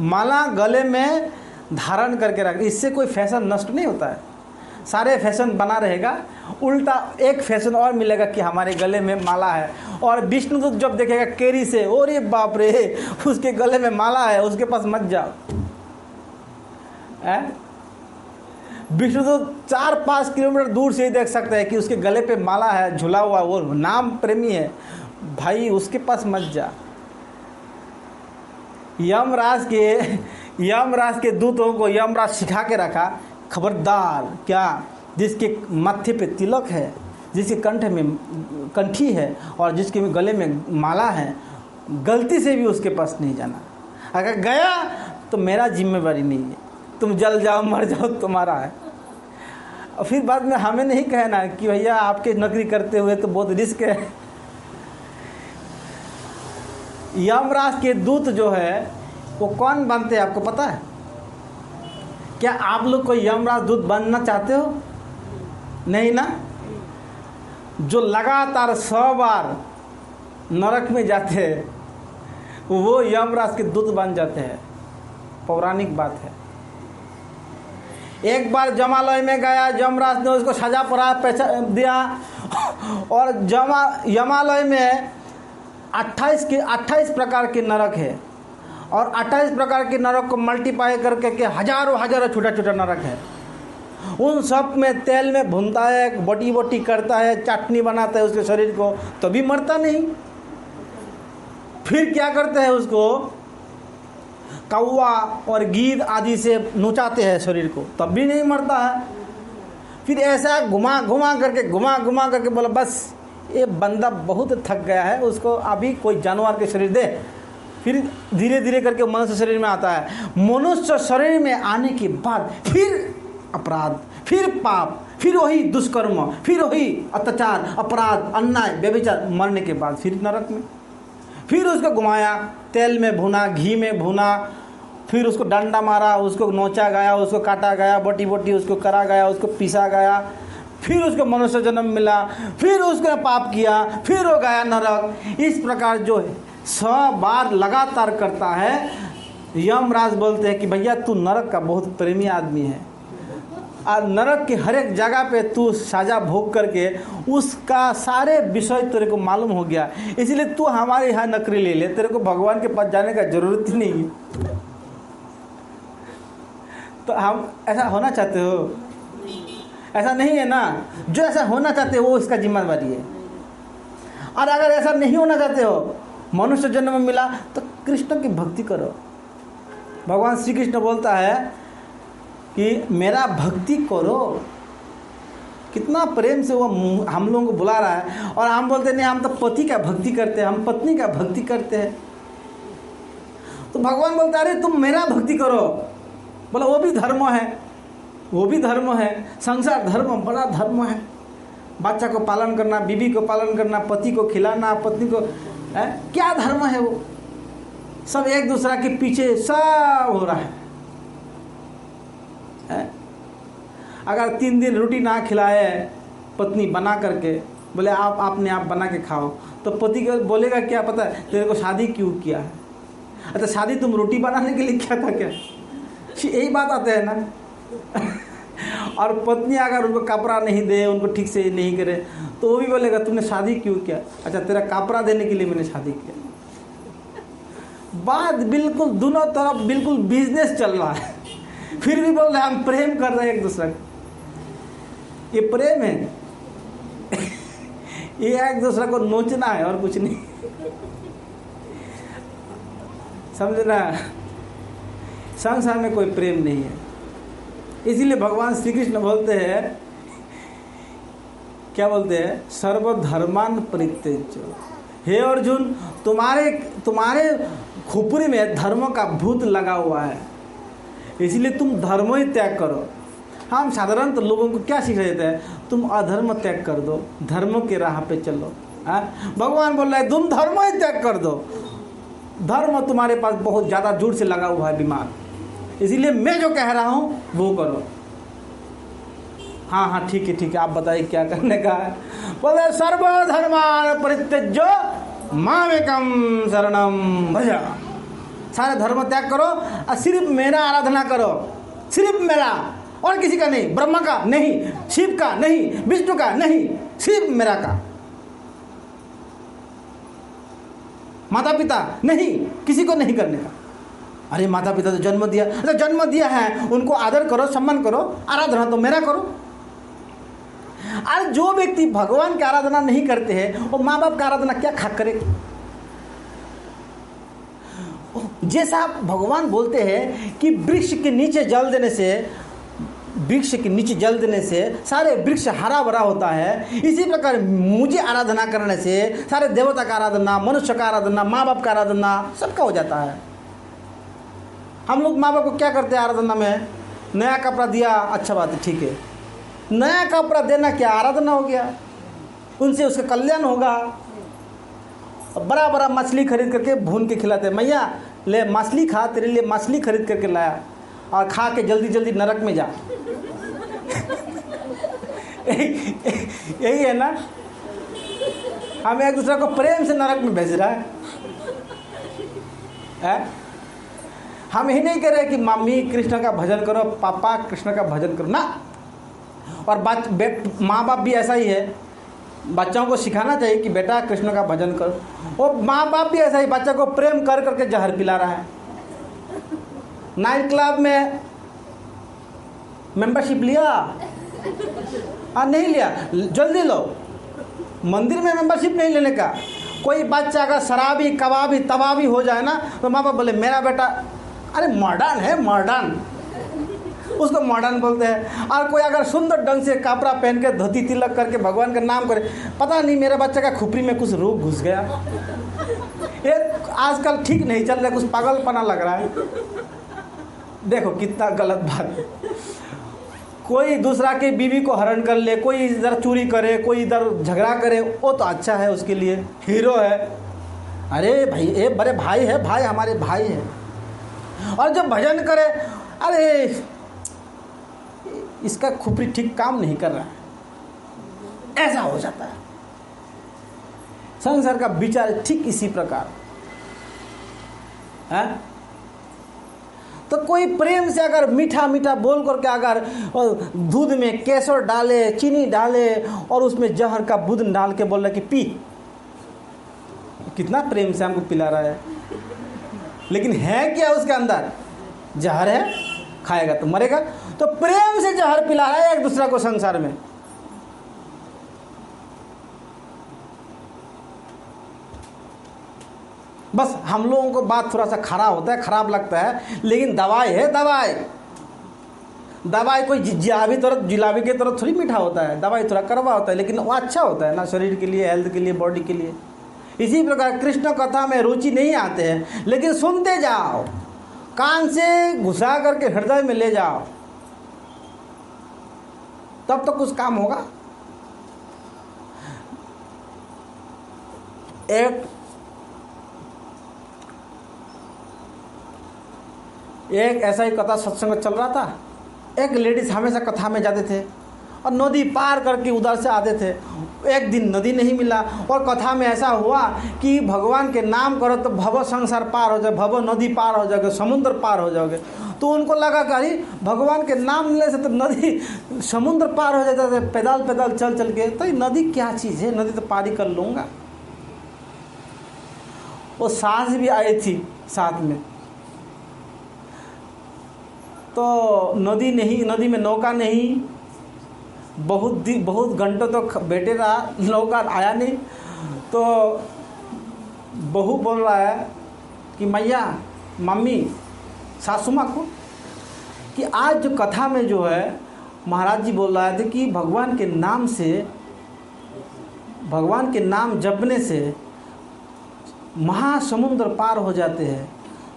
Speaker 1: माला गले में धारण करके रख, इससे कोई फैशन नष्ट नहीं होता है, सारे फैशन बना रहेगा। उल्टा एक फैशन और मिलेगा कि हमारे गले में माला है। और विष्णुदूत जब देखेगा केरी से, ओरे बाप रे, उसके गले में माला है, उसके पास मत जाओ। विष्णुदूत 4-5 किलोमीटर दूर से ही देख सकता है कि उसके गले पे माला है झुला हुआ, वो नाम प्रेमी है भाई, उसके पास मत जा। यमराज के दूतों को यमराज सिखा के रखा, खबरदार, क्या जिसके माथे पे तिलक है, जिसके कंठ में कंठी है और जिसके गले में माला है, गलती से भी उसके पास नहीं जाना। अगर गया तो मेरा जिम्मेवारी नहीं है, तुम जल जाओ मर जाओ तुम्हारा है। और फिर बाद में हमें नहीं कहना कि भैया आपके नौकरी करते हुए तो बहुत रिस्क है। यमराज के दूत जो है वो कौन बनते हैं आपको पता है? क्या आप लोग कोई यमराज दूत बनना चाहते हो? नहीं ना। जो लगातार 100 बार नरक में जाते हैं वो यमराज के दूत बन जाते हैं, पौराणिक बात है। एक बार जमालय में गया, यमराज ने उसको सजा पड़ा दिया और यमालय में 28 प्रकार के नरक है और 28 प्रकार के नरक को मल्टीप्लाई करके के हजारों छोटा छोटा नरक है। उन सब में तेल में भूनता है, बोटी करता है, चटनी बनाता है उसके शरीर को, तभी मरता नहीं। फिर क्या करते हैं, उसको कौवा और गीद आदि से नोचाते हैं शरीर को, तब भी नहीं मरता है। फिर ऐसा घुमा घुमा करके बोला बस ये बंदा बहुत थक गया है, उसको अभी कोई जानवर के शरीर दे। फिर धीरे धीरे करके मनुष्य शरीर में आता है। मनुष्य शरीर में आने के बाद फिर अपराध, फिर पाप, फिर वही दुष्कर्म, फिर वही अत्याचार, अपराध, अन्याय, व्यभिचार, मरने के बाद फिर नरक में। फिर उसको घुमाया, तेल में भुना, घी में भुना, फिर उसको डंडा मारा, उसको नोचा गया, उसको काटा गया, बोटी उसको करा गया, उसको पीसा गया, फिर उसको मनुष्य जन्म मिला, फिर उसने पाप किया, फिर वो गया नरक। इस प्रकार जो 100 बार लगातार करता है। यमराज बोलते हैं कि भैया तू नरक का बहुत प्रेमी आदमी है और नरक के हर एक जगह पे तू सजा भोग करके उसका सारे विषय तेरे को मालूम हो गया, इसलिए तू हमारे यहाँ नौकरी ले ले, तेरे को भगवान के पास जाने का जरूरत ही नहीं है। तो हम ऐसा होना चाहते हो? ऐसा नहीं है ना। जो ऐसा होना चाहते हो वो इसका जिम्मेदारी है। और अगर ऐसा नहीं होना चाहते हो, मनुष्य जन्म मिला तो कृष्ण की भक्ति करो। भगवान श्री कृष्ण बोलता है कि मेरा भक्ति करो। कितना प्रेम से वो हम लोगों को बुला रहा है, और हम बोलते नहीं हम तो पति का भक्ति करते हैं, हम पत्नी का भक्ति करते हैं। तो भगवान बोलता है अरे तुम मेरा भक्ति करो। बोला वो भी धर्म है, वो भी धर्म है। संसार धर्म बड़ा धर्म है। बच्चा को पालन करना, बीवी को पालन करना, पति को खिलाना, पत्नी को क्या धर्म है वो? सब एक दूसरा के पीछे सब हो रहा है। अगर 3 दिन रोटी ना खिलाए पत्नी बना करके, बोले आपने आप बना के खाओ, तो पति को बोलेगा क्या पता है तेरे को शादी क्यों किया है? अच्छा शादी तुम रोटी बनाने के लिए किया था क्या? यही बात आते हैं ना। और पत्नी अगर उनको कपड़ा नहीं दे, उनको ठीक से नहीं करे, तो वो भी बोलेगा तुमने शादी क्यों किया? अच्छा तेरा कपड़ा देने के लिए मैंने शादी किया। बात बिल्कुल दोनों तरफ बिल्कुल बिजनेस चल रहा है, फिर भी बोल रहे हम प्रेम कर रहे हैं एक दूसरे को। ये प्रेम है। ये एक दूसरे को नोचना है और कुछ नहीं। समझना, संसार में कोई प्रेम नहीं है। इसीलिए भगवान श्री कृष्ण बोलते हैं, क्या बोलते हैं? सर्वधर्मान परित्यज्य। हे अर्जुन, तुम्हारे खोपड़ी में धर्म का भूत लगा हुआ है, इसलिए तुम धर्म ही त्याग करो। हम साधारणतः लोगों को क्या सिखा देते हैं? तुम अधर्म त्याग कर दो, धर्म के राह पे चलो। भगवान बोल रहे हैं तुम धर्म ही त्याग कर दो। धर्म तुम्हारे पास बहुत ज़्यादा जोर से लगा हुआ है बीमार, इसीलिए मैं जो कह रहा हूँ वो करो। हाँ ठीक है, आप बताइए क्या करने का है? बोले सर्वधर्मान परित्यज्य मामेकम शरणम भज। सारे धर्म त्याग करो और सिर्फ मेरा आराधना करो, सिर्फ मेरा, और किसी का नहीं। ब्रह्मा का नहीं, शिव का नहीं, विष्णु का नहीं, सिर्फ मेरा का। माता पिता नहीं, किसी को नहीं करने का। अरे माता पिता तो जन्म दिया, तो जन्म दिया है, उनको आदर करो, सम्मान करो, आराधना तो मेरा करो। आज जो व्यक्ति भगवान की आराधना नहीं करते हैं वो माँ बाप का आराधना क्या खा करे? जैसा भगवान बोलते हैं कि वृक्ष के नीचे जल देने से सारे वृक्ष हरा भरा होता है, इसी प्रकार मुझे आराधना करने से सारे देवता का आराधना, मनुष्य का आराधना, माँ बाप का आराधना सबका हो जाता है। हम लोग माँ बाप को क्या करते हैं आराधना में? नया कपड़ा दिया, अच्छा बात है, ठीक है। नया कपड़ा देना क्या आराधना हो गया? उनसे उसका कल्याण होगा। बड़ा बड़ा मछली खरीद करके भून के खिलाते, मैया ले मछली खा, तेरे लिए मछली खरीद करके लाया, और खा के जल्दी जल्दी नरक में जा। यही है ना, हम एक दूसरे को प्रेम से नरक में भेज रहा है। हम यही नहीं कह रहे कि मम्मी कृष्ण का भजन करो, पापा कृष्ण का भजन करो ना। और माँ बाप भी ऐसा ही है, बच्चों को सिखाना चाहिए कि बेटा कृष्ण का भजन करो। और माँ बाप भी ऐसा ही बच्चा को प्रेम कर करके जहर पिला रहा है। नाइट क्लब में मेंबरशिप लिया? नहीं लिया, जल्दी लो। मंदिर में मेंबरशिप नहीं लेने का। कोई बच्चा अगर शराबी कबाबी तबाबी हो जाए ना, तो माँ बाप बोले मेरा बेटा अरे मॉडर्न है, मॉडर्न, उसको मॉडर्न बोलते हैं। और कोई अगर सुंदर ढंग से कपड़ा पहन के धोती तिलक करके भगवान का नाम करे, पता नहीं मेरे बच्चे का खुपरी में कुछ रोग घुस गया, ये आजकल ठीक नहीं चल रहा, कुछ पागलपना लग रहा है। देखो कितना गलत बात है। कोई दूसरा के बीवी को हरण कर ले, कोई इधर चोरी करे, कोई इधर झगड़ा करे, वो तो अच्छा है, उसके लिए हीरो है। अरे भाई, ये बड़े भाई है, भाई हमारे भाई है। और जब भजन करे, अरे इसका खुपरी ठीक काम नहीं कर रहा है, ऐसा हो जाता है। संसार का विचार ठीक इसी प्रकार है। तो कोई प्रेम से अगर मीठा मीठा बोल करके अगर दूध में केसर डाले, चीनी डाले, और उसमें जहर का बूंद डाल के बोल रहा कि पी, कितना प्रेम से हमको पिला रहा है, लेकिन है क्या उसके अंदर? जहर है, खाएगा तो मरेगा। तो प्रेम से जहर पिला रहा है एक दूसरे को संसार में। बस हम लोगों को बात थोड़ा सा खराब होता है, खराब लगता है, लेकिन दवाई है दवाई। दवाई कोई जिलाबी की तरह थोड़ी मीठा होता है, दवाई थोड़ा कड़वा होता है, लेकिन वो अच्छा होता है ना, शरीर के लिए, हेल्थ के लिए, बॉडी के लिए। इसी प्रकार कृष्ण कथा में रुचि नहीं आते हैं, लेकिन सुनते जाओ, कान से घुसा करके हृदय में ले जाओ, तब तो कुछ काम होगा। एक ऐसा ही कथा सत्संग चल रहा था। एक लेडीज हमेशा कथा में जाते थे और नदी पार करके उधर से आते थे। एक दिन नदी नहीं मिला और कथा में ऐसा हुआ कि भगवान के नाम करो तो भव संसार पार हो जाए, भव नदी पार हो जाओगे, समुद्र पार हो जाओगे। तो उनको लगा कि अरे भगवान के नाम मिलने से तो नदी समुद्र पार हो जाता है, पैदल पैदल चल चल के। तो नदी क्या चीज़ है, नदी तो पार ही कर लूँगा। वो सास भी आई थी साथ में, तो नदी नहीं, नदी में नौका नहीं, बहुत घंटों तक तो बैठे रहा, नौका आया नहीं। तो बहू बोल रहा है कि मैया, मम्मी, सासू माँ को, कि आज जो कथा में जो है महाराज जी बोल रहा थे कि भगवान के नाम से, भगवान के नाम जपने से महासमुद्र पार हो जाते हैं,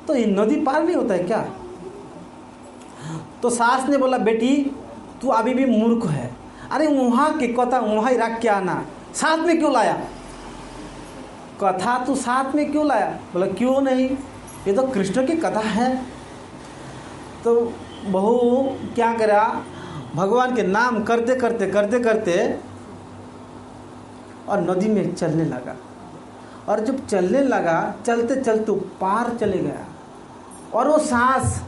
Speaker 1: तो ये नदी पार नहीं होता है क्या? तो सास ने बोला, बेटी तू अभी भी मूर्ख है, अरे वहाँ की कथा वहाँ ही रख के आना, साथ में क्यों लाया? कथा तू साथ में क्यों लाया? बोला क्यों नहीं, ये तो कृष्ण की कथा है। तो बहू क्या करा, भगवान के नाम करते करते करते करते और नदी में चलने लगा। और जब चलने लगा, चलते चलते पार चले गया। और वो सांस,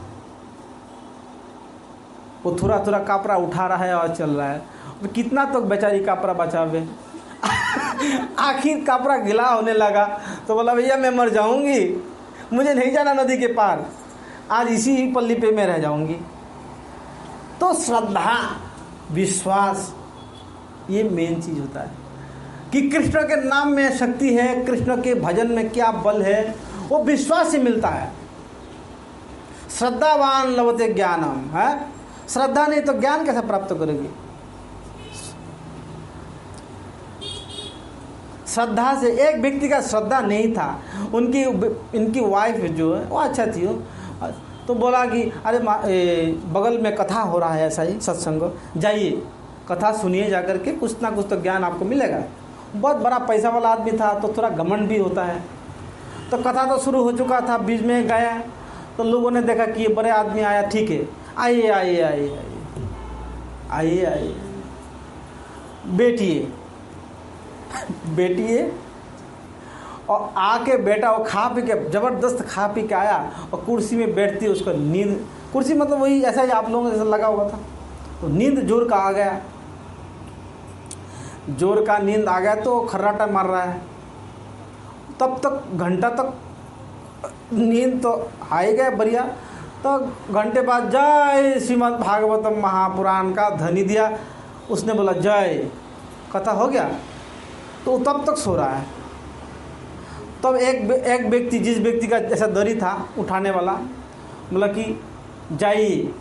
Speaker 1: वो थोड़ा थोड़ा कपड़ा उठा रहा है और चल रहा है। कितना तो बेचारी कपड़ा बचावे। आखिर कपड़ा गिला होने लगा तो बोला भैया मैं मर जाऊंगी, मुझे नहीं जाना नदी के पार, आज इसी ही पल्ली पे मैं रह जाऊंगी। तो श्रद्धा, विश्वास, ये मेन चीज़ होता है कि कृष्ण के नाम में शक्ति है, कृष्ण के भजन में क्या बल है, वो विश्वास से मिलता है। श्रद्धावान लभते ज्ञानम है, श्रद्धा नहीं तो ज्ञान कैसे प्राप्त करेगी? श्रद्धा से, एक व्यक्ति का श्रद्धा नहीं था, इनकी वाइफ जो है वो अच्छा थी, तो बोला कि अरे बगल में कथा हो रहा है, ऐसा ही सत्संग, जाइए कथा सुनिए, जाकर के कुछ ना कुछ तो ज्ञान आपको मिलेगा। बहुत बड़ा पैसा वाला आदमी था तो थोड़ा घमंड भी होता है। तो कथा तो शुरू हो चुका था, बीच में गया तो लोगों ने देखा कि ये बड़े आदमी आया, ठीक है आइए आइए आइए आइए आइए, बैठिए बैठिए। और आके बैठा, वो खा पी के, ज़बरदस्त खा पी के आया और कुर्सी में बैठती, उसको नींद, कुर्सी मतलब वही ऐसा ही आप लोगों को जैसा लगा हुआ था, तो नींद जोर का आ गया, जोर का नींद आ गया तो खर्राटा मार रहा है। तब तक घंटा तक नींद तो आ ही गया बढ़िया। तो घंटे बाद जय श्रीमद् भागवतम महापुराण का ध्वनि दिया, उसने बोला जय, कथा हो गया। तो तब तक सो रहा है। तब एक व्यक्ति, जिस व्यक्ति का जैसा दरी था उठाने वाला, बोला कि जाइए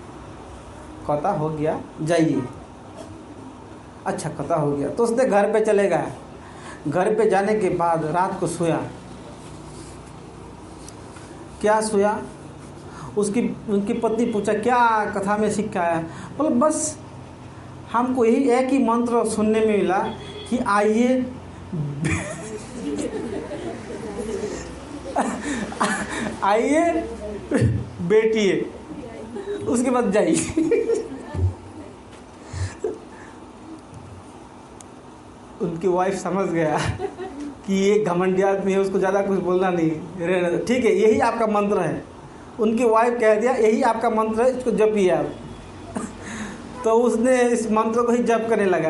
Speaker 1: कथा हो गया, जाइए। अच्छा कथा हो गया, तो उसने घर पे चले गया। घर पे जाने के बाद रात को सोया। क्या सोया, उनकी पत्नी पूछा क्या कथा में सीख के आया? बोला बस हमको यही एक ही मंत्र सुनने में मिला कि आइए आइए बैठिए, उसके बाद जाइए। उनकी वाइफ समझ गया कि ये घमंडी आदमी है, उसको ज़्यादा कुछ बोलना नहीं, रहने दो, ठीक है यही आपका मंत्र है। उनकी वाइफ कह दिया यही आपका मंत्र है, इसको जपिए आप। तो उसने इस मंत्र को ही जप करने लगा।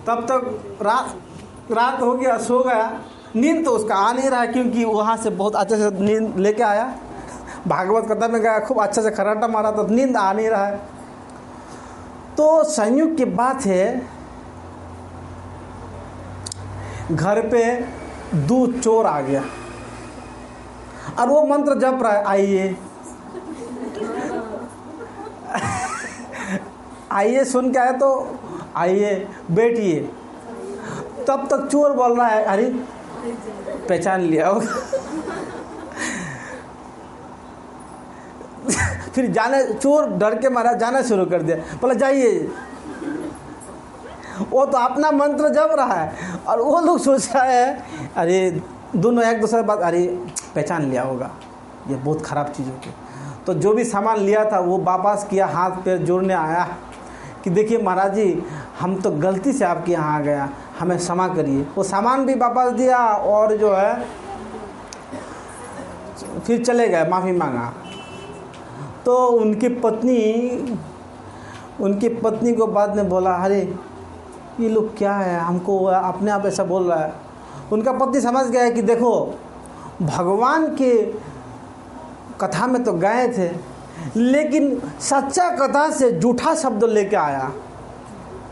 Speaker 1: तब तक रात हो गया, सो गया। नींद तो उसका आ नहीं रहा, क्योंकि वहाँ से बहुत अच्छे से नींद लेके आया, भागवत कथा में गया, खूब अच्छे से खर्राटा मारा, तो नींद आ नहीं रहा है। तो संयोग की बात है, घर पे 2 चोर आ गया और वो मंत्र जप रहा है, आइए आइए सुन के आए तो आइए बैठिए। तब तक चोर बोल रहा है, अरे पहचान लिया होगा। फिर जाने, चोर डर के मारा जाना शुरू कर दिया, बोला जाइए। वो तो अपना मंत्र जप रहा है और वो लोग सोच रहा है, अरे दोनों एक दूसरे बात, अरे पहचान लिया होगा, ये बहुत ख़राब चीज़ होगी। तो जो भी सामान लिया था वो वापस किया, हाथ पैर जोड़ने आया कि देखिए महाराज जी, हम तो गलती से आपके यहाँ आ गया, हमें क्षमा करिए। वो सामान भी वापस दिया और जो है फिर चले गए, माफ़ी मांगा। तो उनकी पत्नी को बाद में बोला, अरे ये लोग क्या है, हमको अपने आप ऐसा बोल रहा है। उनका पति समझ गया कि देखो भगवान के कथा में तो गए थे, लेकिन सच्चा कथा से झूठा शब्द लेके आया,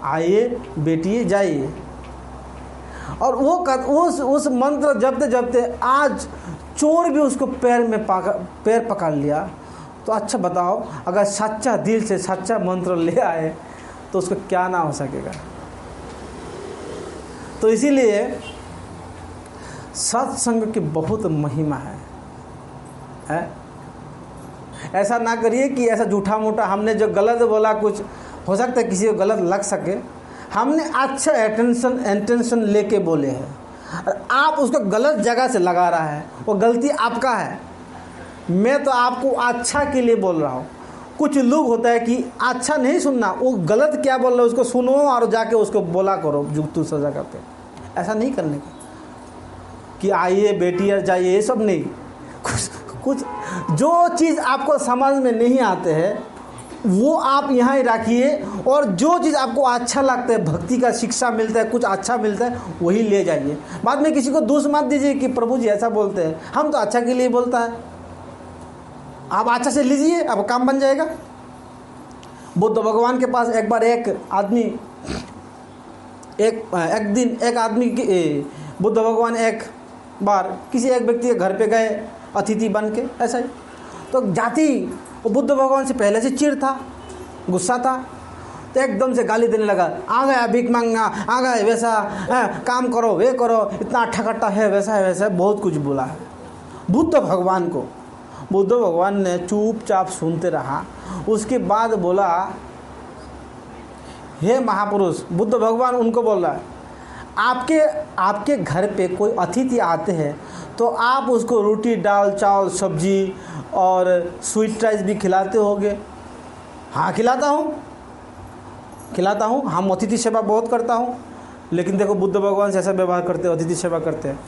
Speaker 1: आइए बेटिए जाइए। और वो उस मंत्र जपते जपते आज चोर भी उसको पैर पकड़ लिया। तो अच्छा बताओ, अगर सच्चा दिल से सच्चा मंत्र ले आए तो उसको क्या ना हो सकेगा। तो इसीलिए सत्संग की बहुत महिमा है? ऐसा ना करिए कि ऐसा झूठा मूठा हमने जो गलत बोला, कुछ हो सकता है किसी को गलत लग सके, हमने अच्छा इंटेंशन लेके बोले हैं और आप उसको गलत जगह से लगा रहा है, वो गलती आपका है। मैं तो आपको अच्छा के लिए बोल रहा हूँ। कुछ लोग होता है कि अच्छा नहीं सुनना, वो गलत क्या बोल रहे हो उसको सुनो और जाके उसको बोला करो दूसरा जगह पे। ऐसा नहीं करने का कि आइए बेटी और जाइए, ये सब नहीं। कुछ जो चीज़ आपको समझ में नहीं आते हैं वो आप यहाँ ही रखिए, और जो चीज़ आपको अच्छा लगता है, भक्ति का शिक्षा मिलता है, कुछ अच्छा मिलता है, वही ले जाइए। बाद में किसी को दोष मत दीजिए कि प्रभु जी ऐसा बोलते हैं, हम तो अच्छा के लिए बोलता है। आप अच्छा से लीजिए, आपका काम बन जाएगा। बुद्ध भगवान के पास एक बार एक आदमी बुद्ध भगवान एक बार किसी एक व्यक्ति के घर पे गए अतिथि बन के, ऐसा ही। तो जाती वो बुद्ध भगवान से पहले से चिढ़ था, गुस्सा था, तो एकदम से गाली देने लगा, आ गया भीख मांगना, आ गए वैसा काम करो, वे करो, इतना अट्ठा कट्टा है, वैसा है वैसा है, बहुत कुछ बोला है बुद्ध भगवान को। बुद्ध भगवान ने चुपचाप सुनते रहा। उसके बाद बोला, हे महापुरुष, बुद्ध भगवान उनको बोल रहा है, आपके घर पे कोई अतिथि आते हैं तो आप उसको रोटी दाल चावल सब्जी और स्वीट राइस भी खिलाते होगे? हाँ खिलाता हूँ, हम अतिथि सेवा बहुत करता हूँ। लेकिन देखो बुद्ध भगवान से ऐसा व्यवहार करते हैं, अतिथि सेवा करते हैं।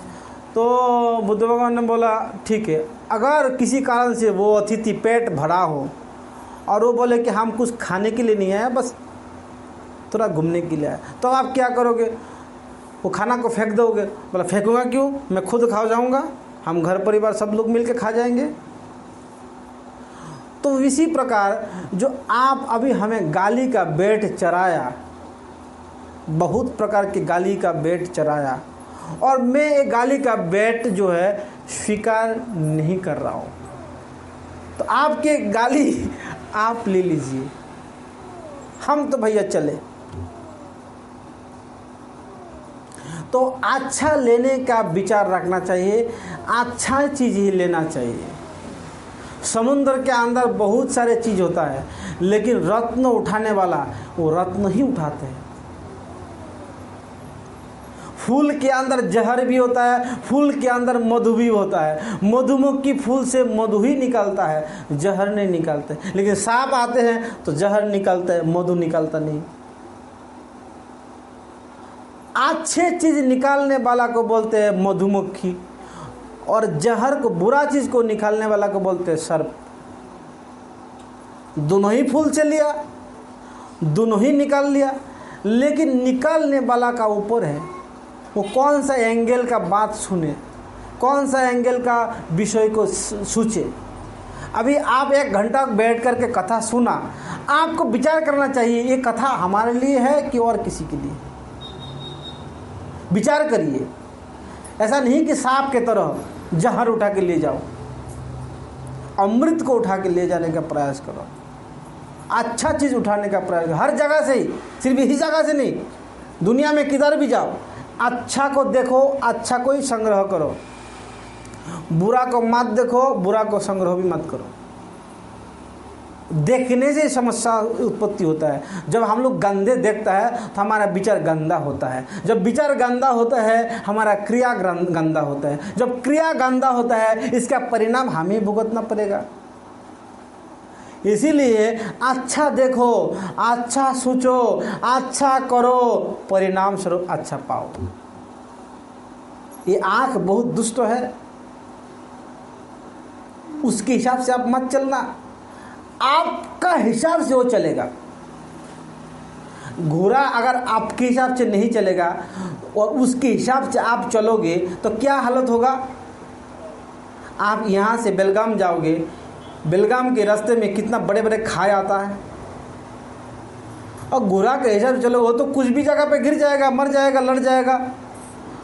Speaker 1: तो बुद्ध भगवान ने बोला, ठीक है, अगर किसी कारण से वो अतिथि पेट भरा हो और वो बोले कि हम कुछ खाने के लिए नहीं आए, बस थोड़ा घूमने के लिए आए, तो आप क्या करोगे? वो खाना को फेंक दोगे? बोला फेंकूंगा क्यों, मैं खुद खा जाऊंगा, हम घर परिवार सब लोग मिलके खा जाएंगे। तो इसी प्रकार जो आप अभी हमें गाली का बेट चराया, बहुत प्रकार की गाली का बेट चराया, और मैं ये गाली का बेट जो है स्वीकार नहीं कर रहा हूँ, तो आपके गाली आप ले लीजिए, हम तो भैया चले। तो अच्छा लेने का विचार रखना चाहिए, अच्छा चीज़ ही लेना चाहिए। समुद्र के अंदर बहुत सारे चीज़ होता है, लेकिन रत्न उठाने वाला वो रत्न ही उठाते हैं। फूल के अंदर जहर भी होता है, फूल के अंदर मधु भी होता है। मधुमक्खी फूल से मधु ही निकालता है, जहर नहीं निकालते। लेकिन सांप आते हैं तो जहर निकालते हैं, मधु निकालता नहीं। अच्छे चीज निकालने वाला को बोलते हैं मधुमक्खी, और जहर को, बुरा चीज को निकालने वाला को बोलते हैं सर्प। दोनों ही फूल से लिया, दोनों ही निकाल लिया, लेकिन निकालने वाला का ऊपर है, वो कौन सा एंगल का बात सुने, कौन सा एंगल का विषय को सोचे। अभी आप 1 घंटा बैठ करके कथा सुना, आपको विचार करना चाहिए ये कथा हमारे लिए है कि और किसी के लिए। विचार करिए, ऐसा नहीं कि सांप के तरह जहर उठा के ले जाओ, अमृत को उठा के ले जाने का प्रयास करो, अच्छा चीज़ उठाने का प्रयास करो, हर जगह से ही, सिर्फ इसी जगह से नहीं, दुनिया में किधर भी जाओ अच्छा को देखो, अच्छा को ही संग्रह करो, बुरा को मत देखो, बुरा को संग्रह भी मत करो। देखने से समस्या उत्पत्ति होता है। जब हम लोग गंदे देखता है तो हमारा विचार गंदा होता है, जब विचार गंदा होता है हमारा क्रिया गंदा होता है, जब क्रिया गंदा होता है इसका परिणाम हमें भुगतना पड़ेगा। इसीलिए अच्छा देखो, अच्छा सोचो, अच्छा करो, परिणाम स्वरूप अच्छा पाओ। ये आंख बहुत दुष्ट है, उसके हिसाब से आप मत चलना, आपका हिसाब से वो चलेगा। घोड़ा अगर आपके हिसाब से नहीं चलेगा और उसके हिसाब से आप चलोगे तो क्या हालत होगा। आप यहाँ से बेलगाम जाओगे, बेलगाम के रास्ते में कितना बड़े बड़े खाई आता है, और घोड़ा के हिसाब से चलो वो तो कुछ भी जगह पे गिर जाएगा, मर जाएगा, लड़ जाएगा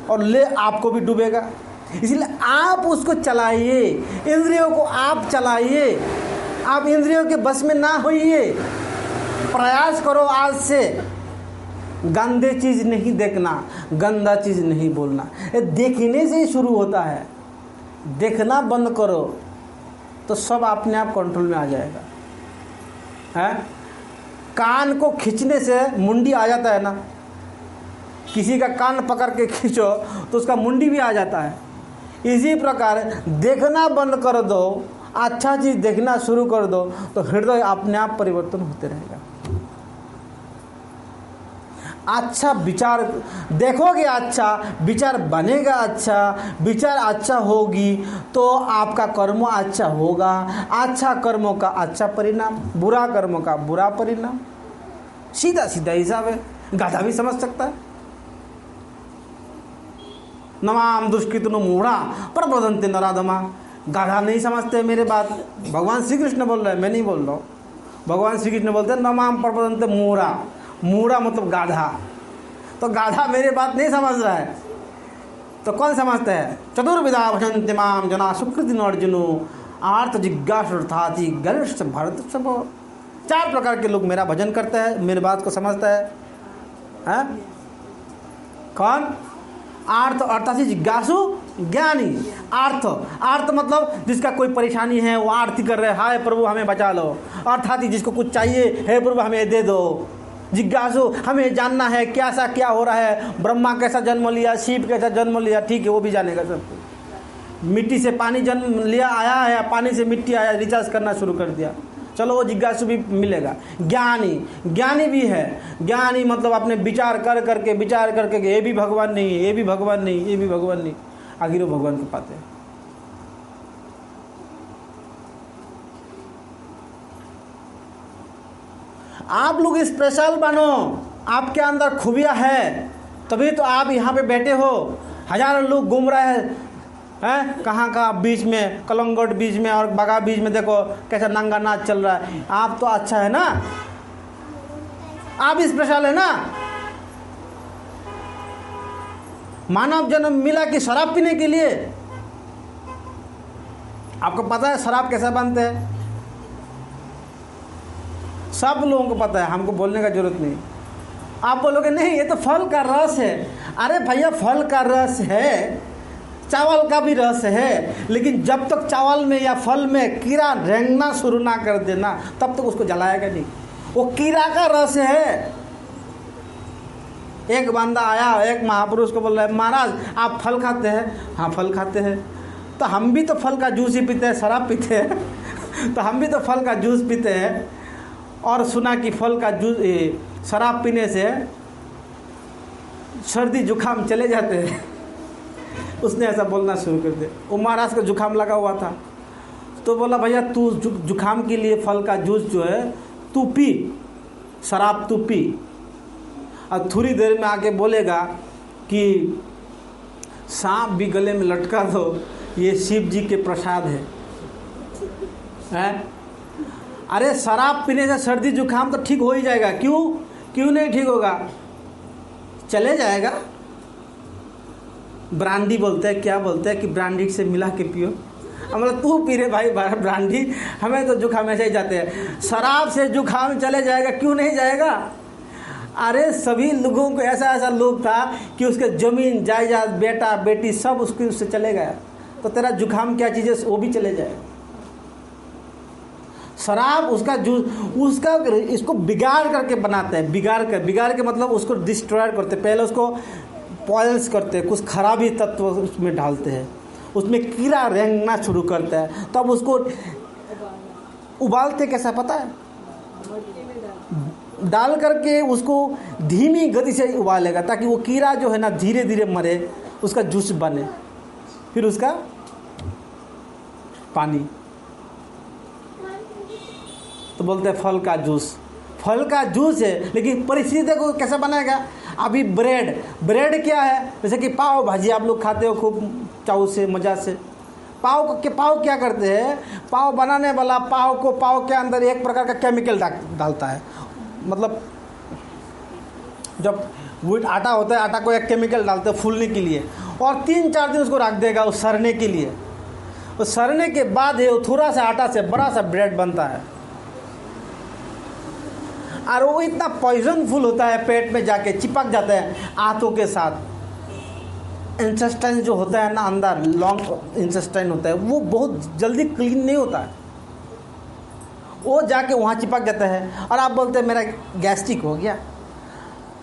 Speaker 1: और ले आपको भी डूबेगा। इसलिए आप उसको चलाइए, इंद्रियों को आप चलाइए, आप इंद्रियों के बस में ना होइए। प्रयास करो आज से गंदे चीज़ नहीं देखना, गंदा चीज़ नहीं बोलना। ये देखने से ही शुरू होता है, देखना बंद करो तो सब अपने आप कंट्रोल में आ जाएगा। है कान को खींचने से मुंडी आ जाता है ना, किसी का कान पकड़ के खींचो तो उसका मुंडी भी आ जाता है। इसी प्रकार देखना बंद कर दो, अच्छा चीज़ देखना शुरू कर दो तो हृदय अपने आप परिवर्तन होते रहेगा। अच्छा विचार देखोगे, अच्छा विचार बनेगा, अच्छा विचार अच्छा होगी तो आपका कर्म अच्छा होगा, अच्छा कर्मों का अच्छा परिणाम, बुरा कर्मों का बुरा परिणाम। सीधा सीधा हिसाब है, गाधा भी समझ सकता है। नमाम दुष्कृतनु मूढ़ा प्रबोधन्ते नराधमा। गाधा नहीं समझते मेरे बात, भगवान श्री कृष्ण बोल रहे हैं, मैं नहीं बोल रहा हूँ। भगवान श्री कृष्ण बोलते हैं नमाम प्रबोधन्ते मूढ़ा, मूढ़ा मतलब गाधा। तो गाधा मेरी बात नहीं समझ रहा है तो कौन समझते हैं। चतुर्विधा भजन्ते माम जना सुकृतिनो अर्जुनो आर्थ जिज्ञासुर्थाति गणेश भरत सब। 4 प्रकार के लोग मेरा भजन करते हैं, मेरी बात को समझता है। कौन? आर्थ अर्थात जिज्ञासु ज्ञानी। आर्थ मतलब जिसका कोई परेशानी है वो आरती कर रहे हैं, हाय प्रभु हमें बचा लो। अर्थात जिसको कुछ चाहिए, हे प्रभु हमें दे दो। जिज्ञासु हमें जानना है कैसा क्या हो रहा है, ब्रह्मा कैसा जन्म लिया, शिव कैसा जन्म लिया, ठीक है वो भी जानेगा सब। मिट्टी से पानी जन्म लिया, आया है, पानी से मिट्टी आया, रिचार्ज करना शुरू कर दिया, चलो वो जिज्ञासु भी मिलेगा। ज्ञानी भी है। ज्ञानी मतलब अपने विचार करके ये भी भगवान नहीं, ये भी भगवान नहीं, ये भी भगवान नहीं, आखिर वो भगवान को पाते हैं। आप लोग स्पेशल बनो, आपके अंदर खूबियाँ है तभी तो आप यहाँ पे बैठे हो। हजारों लोग घूम रहे हैं कहाँ का बीच में, कलंगोट बीच में और बगा बीच में, देखो कैसा नंगा नाच चल रहा है। आप तो अच्छा है ना, आप स्पेशल है ना। मानव जन्म मिला कि शराब पीने के लिए। आपको पता है शराब कैसे बनते हैं, सब लोगों को पता है, हमको बोलने का जरूरत नहीं। आप बोलोगे नहीं ये तो फल का रस है। अरे भैया फल का रस है, चावल का भी रस है, लेकिन जब तक चावल में या फल में कीड़ा रेंगना शुरू ना कर देना तब तक उसको जलाएगा नहीं। वो कीड़ा का रस है। एक बंदा आया, एक महापुरुष को बोल रहा है महाराज आप फल खाते हैं? हाँ फल खाते हैं। तो हम भी तो फल का जूस ही पीते हैं, शराब पीते हैं तो हम भी तो फल का जूस पीते हैं। और सुना कि फल का जूस शराब पीने से सर्दी जुकाम चले जाते हैं। उसने ऐसा बोलना शुरू कर दिया। वो महाराज को जुकाम लगा हुआ था तो बोला भैया तू जुकाम के लिए फल का जूस जो है तू पी, शराब तू पी, और थोड़ी देर में आके बोलेगा कि सांप भी गले में लटका दो, ये शिव जी के प्रसाद है। हैं? अरे शराब पीने से सर्दी जुकाम तो ठीक हो ही जाएगा, क्यों क्यों नहीं ठीक होगा? चले जाएगा। ब्रांडी बोलते हैं, क्या बोलते हैं कि ब्रांडी से मिला के पियो। मतलब तू पी रहे भाई ब्रांडी, हमें तो जुकाम ऐसे ही जाते हैं। शराब से जुकाम चले जाएगा, क्यों नहीं जाएगा? अरे सभी लोगों को ऐसा ऐसा लोग था कि उसके ज़मीन जायदाद बेटा बेटी सब उससे चले गया, तो तेरा जुकाम क्या चीज़ है वो भी चले जाएगा। शराब उसका इसको बिगाड़ करके बनाते हैं, बिगाड़ के मतलब उसको डिस्ट्रॉय करते हैं। पहले उसको पॉइल्स करते हैं, कुछ खराबी तत्व उसमें डालते हैं, उसमें कीड़ा रेंगना शुरू करता है, तब तो उसको उबालते कैसा पता है? डाल करके उसको धीमी गति से उबालेगा ताकि वो कीड़ा जो है ना धीरे धीरे मरे, उसका जूस बने, फिर उसका पानी। तो बोलते हैं फल का जूस है, लेकिन परिस्थिति देखो कैसा बनाएगा। अभी ब्रेड क्या है? जैसे कि पाव भाजी आप लोग खाते हो खूब चाव से, मज़ा से। पाव क्या करते हैं? पाव बनाने वाला पाव के अंदर एक प्रकार का केमिकल डालता है। मतलब जब व्हीट आटा होता है, आटा को एक केमिकल डालते हैं फूलने के लिए, और 3-4 दिन उसको रख देगा उस सड़ने के लिए। उस सड़ने के बाद है थोड़ा सा आटा से बड़ा सा ब्रेड बनता है, और वो इतना पॉइजनफुल होता है, पेट में जाके चिपक जाता है आंतों के साथ। इंटेस्टाइन जो होता है ना अंदर, लॉन्ग इंटेस्टाइन होता है, वो बहुत जल्दी क्लीन नहीं होता है, वो जाके वहाँ चिपक जाता है। और आप बोलते हैं मेरा गैस्ट्रिक हो गया।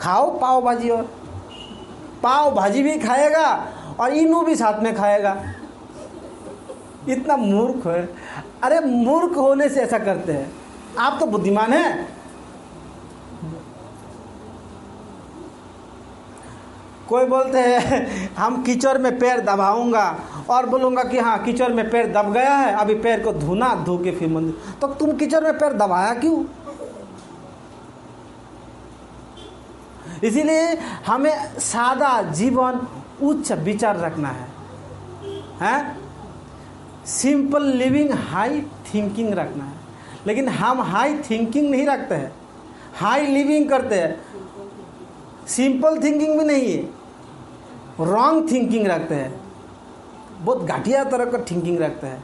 Speaker 1: खाओ पाव भाजी, और पाव भाजी भी खाएगा और इनो भी साथ में खाएगा। इतना मूर्ख है। अरे मूर्ख होने से ऐसा करते हैं, आप तो बुद्धिमान हैं। कोई बोलते हैं हम कीचड़ में पैर दबाऊंगा और बोलूँगा कि हाँ कीचड़ में पैर दब गया है, अभी पैर को धो के फिर मंदिर। तो तुम कीचड़ में पैर दबाया क्यों? इसीलिए हमें सादा जीवन, उच्च विचार रखना है? सिंपल लिविंग, हाई थिंकिंग रखना है। लेकिन हम हाई थिंकिंग नहीं रखते हैं, हाई लिविंग करते हैं। सिंपल थिंकिंग भी नहीं है, रॉन्ग थिंकिंग रखते हैं, बहुत घटिया तरह का थिंकिंग रखते हैं।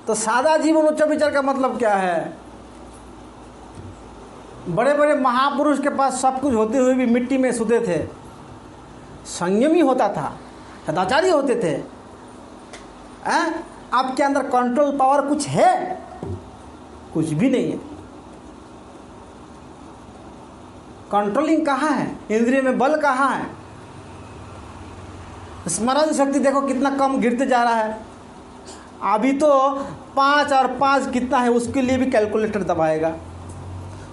Speaker 1: तो सादा जीवन उच्च विचार का मतलब क्या है? बड़े बड़े महापुरुष के पास सब कुछ होते हुए भी मिट्टी में सोते थे, संयमी होता था, सदाचारी होते थे। आपके अंदर कंट्रोल पावर कुछ है? कुछ भी नहीं है। कंट्रोलिंग कहाँ है? इंद्रिय में बल कहाँ है? स्मरण शक्ति देखो कितना कम गिरते जा रहा है। अभी तो 5 और 5 कितना है उसके लिए भी कैलकुलेटर दबाएगा।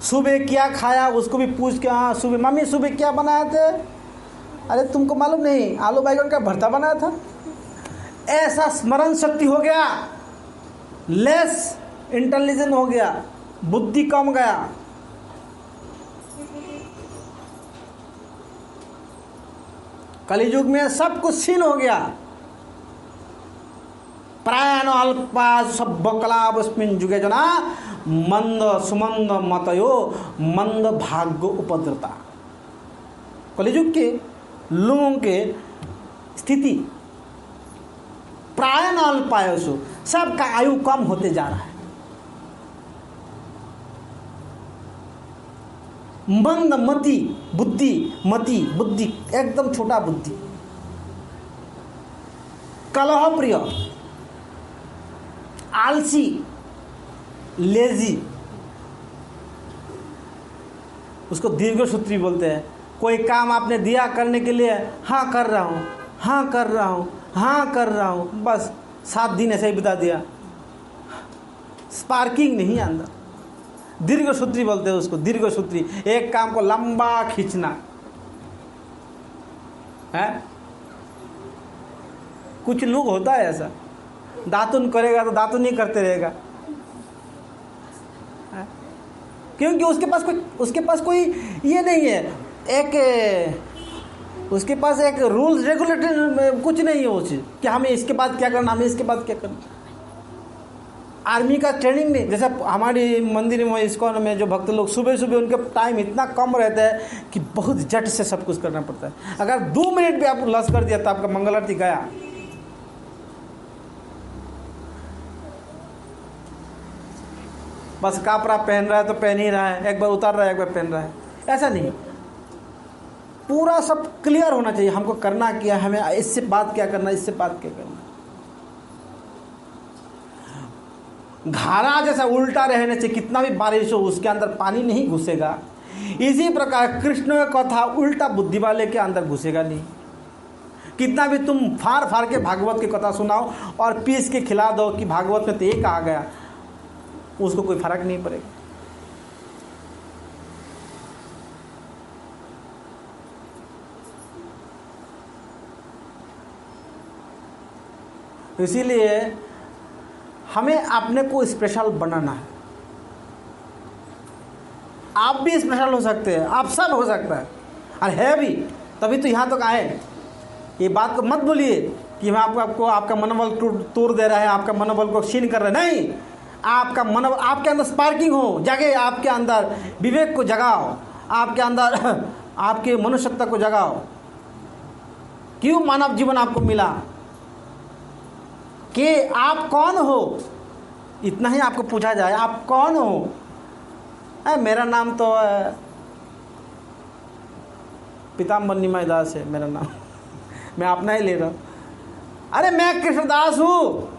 Speaker 1: सुबह क्या खाया उसको भी पूछ के, हाँ सुबह मम्मी सुबह क्या बनाए थे? अरे तुमको मालूम नहीं, आलू बैंगन का भरता बनाया था। ऐसा स्मरण शक्ति हो गया, लेस इंटेलिजेंट हो गया, बुद्धि कम गया। कलियुग में सब कुछ क्षीण हो गया। प्रायण अल्पा सब बकलावस्मिन जुगे जना मंद सुमंद मतयो मंद भाग्य उपद्रता। कलियुग के लोगों के स्थिति प्रायण अल्पायसु, सबका आयु कम होते जा रहा है। मंद मति बुद्धि एकदम छोटा बुद्धि, कलह प्रिय, आलसी, लेजी, उसको दीर्घसूत्री बोलते हैं। कोई काम आपने दिया करने के लिए, हाँ कर रहा हूँ, हाँ कर रहा हूँ, हाँ कर रहा हूँ, बस 7 दिन ऐसे ही बिता दिया, स्पार्किंग नहीं अंदर। दीर्घसूत्री बोलते हैं उसको, दीर्घसूत्री। एक काम को लंबा खींचना है। कुछ लोग होता है ऐसा, दातुन करेगा तो दातुन ही करते रहेगा, क्योंकि उसके पास कोई ये नहीं है, उसके पास एक रूल्स रेगुलेटरी कुछ नहीं है वो चीज़ कि हमें इसके बाद क्या करना, हमें इसके बाद क्या करना। आर्मी का ट्रेनिंग नहीं, जैसे हमारी मंदिर में इस्कॉन में जो भक्त लोग सुबह सुबह उनके टाइम इतना कम रहता है कि बहुत झट से सब कुछ करना पड़ता है। अगर 2 मिनट भी आप लॉस कर दिया तो आपका मंगल आरती गया। बस कपड़ा पहन रहा है तो पहन ही रहा है, एक बार उतार रहा है एक बार पहन रहा है, ऐसा नहीं। पूरा सब क्लियर होना चाहिए, हमको करना क्या, हमें इससे बात क्या करना, इससे बात क्या करना। घारा जैसा उल्टा रहने से कितना भी बारिश हो उसके अंदर पानी नहीं घुसेगा। इसी प्रकार कृष्ण का कथा उल्टा बुद्धि वाले के अंदर घुसेगा नहीं। कितना भी तुम फाड़ फाड़ के भागवत की कथा सुनाओ और पीस के खिला दो कि भागवत में तो एक आ गया, उसको कोई फर्क नहीं पड़ेगा। इसीलिए हमें अपने को स्पेशल बनाना है। आप भी स्पेशल हो सकते हैं, आप सब हो सकता है और है भी, तभी तो यहाँ तक आए। ये बात को मत बोलिए कि मैं आपको आपका मनोबल तोड़ दे रहा है, आपका मनोबल को क्षीण कर रहा है। नहीं, आपका मनोबल, आपके अंदर स्पार्किंग हो, जगे, आपके अंदर विवेक को जगाओ, आपके अंदर आपके मनुष्यता को जगाओ। क्यों मानव जीवन आपको मिला, कि आप कौन हो, इतना ही आपको पूछा जाए, आप कौन हो। मेरा नाम तो पीताम्बर निमाई दास है मेरा नाम मैं अपना ही ले रहा हूँ। अरे मैं कृष्णदास हूँ,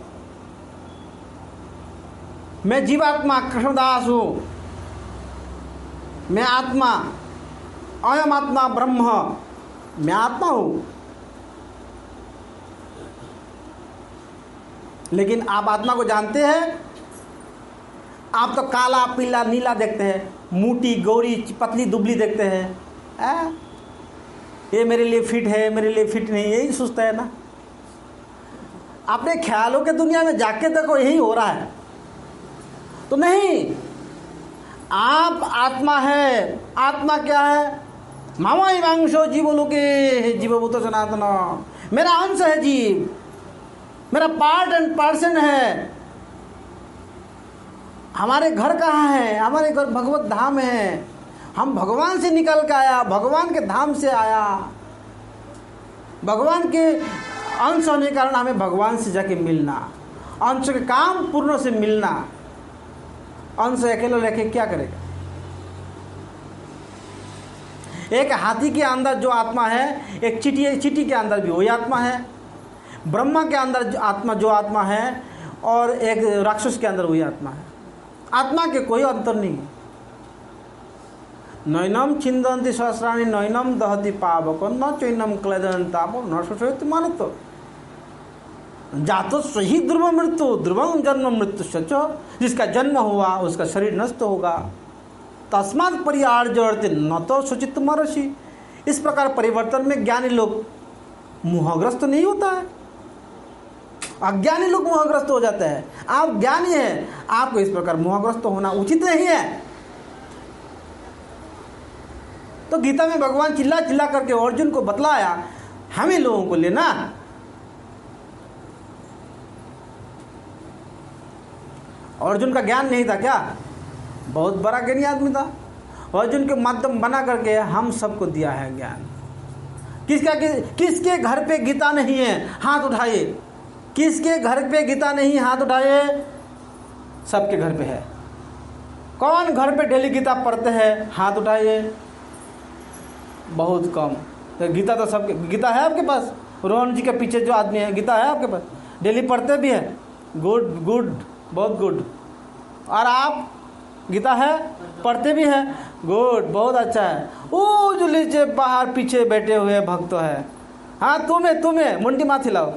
Speaker 1: मैं जीवात्मा कृष्णदास हूँ, मैं आत्मा, अयम आत्मा ब्रह्म, मैं आत्मा हूँ। लेकिन आप आत्मा को जानते हैं? आप तो काला पीला नीला देखते हैं, मोटी गौरी पतली दुबली देखते हैं। ये मेरे लिए फिट है, मेरे लिए फिट नहीं, यही सोचता है ना। अपने ख्यालों के दुनिया में जाके देखो, यही हो रहा है। तो नहीं, आप आत्मा है। आत्मा क्या है? मामाई वांशो जीवलोके जीवभूत सनातन, मेरा अंश है जीव, मेरा पार्ट एंड पार्सन है। हमारे घर कहाँ है? हमारे घर भगवत धाम है। हम भगवान से निकल के आया, भगवान के धाम से आया। भगवान के अंश होने के कारण हमें भगवान से जाके मिलना, अंश के काम पूर्ण से मिलना। अंश अकेले लेके क्या करेगा? एक हाथी के अंदर जो आत्मा है, एक चींटी के अंदर भी वही आत्मा है। ब्रह्मा के अंदर जो आत्मा है, और एक राक्षस के अंदर वही आत्मा है। आत्मा के कोई अंतर नहीं है। नैनम छिंदन्ति सहस्राणि नैनम दहति पावक न चैनम क्लेदन तापो न शोषयति मानतो जातो सही ध्रुव मृत्यु ध्रुवम जन्म मृत्यु सच। जिसका जन्म हुआ उसका शरीर नष्ट होगा। तस्मात् पर्यार्जयते न तो शुचित महर्षि। इस प्रकार परिवर्तन में ज्ञानी लोग मोहग्रस्त नहीं होता है, अज्ञानी लोग मोहग्रस्त हो जाते हैं। आप ज्ञानी हैं, आपको इस प्रकार मोहग्रस्त होना उचित नहीं है। तो गीता में भगवान चिल्ला चिल्ला करके अर्जुन को बतलाया, हमें लोगों को लेना। अर्जुन का ज्ञान नहीं था क्या? बहुत बड़ा ज्ञानी आदमी था। अर्जुन के माध्यम बना करके हम सबको दिया है ज्ञान। किसके घर पे गीता नहीं है? हाथ उठाइए। किसके घर पे गीता नहीं? हाथ उठाइए। सबके घर पे है। कौन घर पे डेली गीता पढ़ते हैं? हाथ उठाइए। बहुत कम। तो गीता तो सबके, गीता है आपके पास? रोहन जी के पीछे जो आदमी है, गीता है आपके पास? डेली पढ़ते भी हैं? गुड गुड, बहुत गुड। और आप गीता है, पढ़ते भी हैं? गुड, बहुत अच्छा है। वो जो नीचे बाहर पीछे बैठे हुए भक्त है, हाँ तुम्हें मुंडी माथ हिलाओ।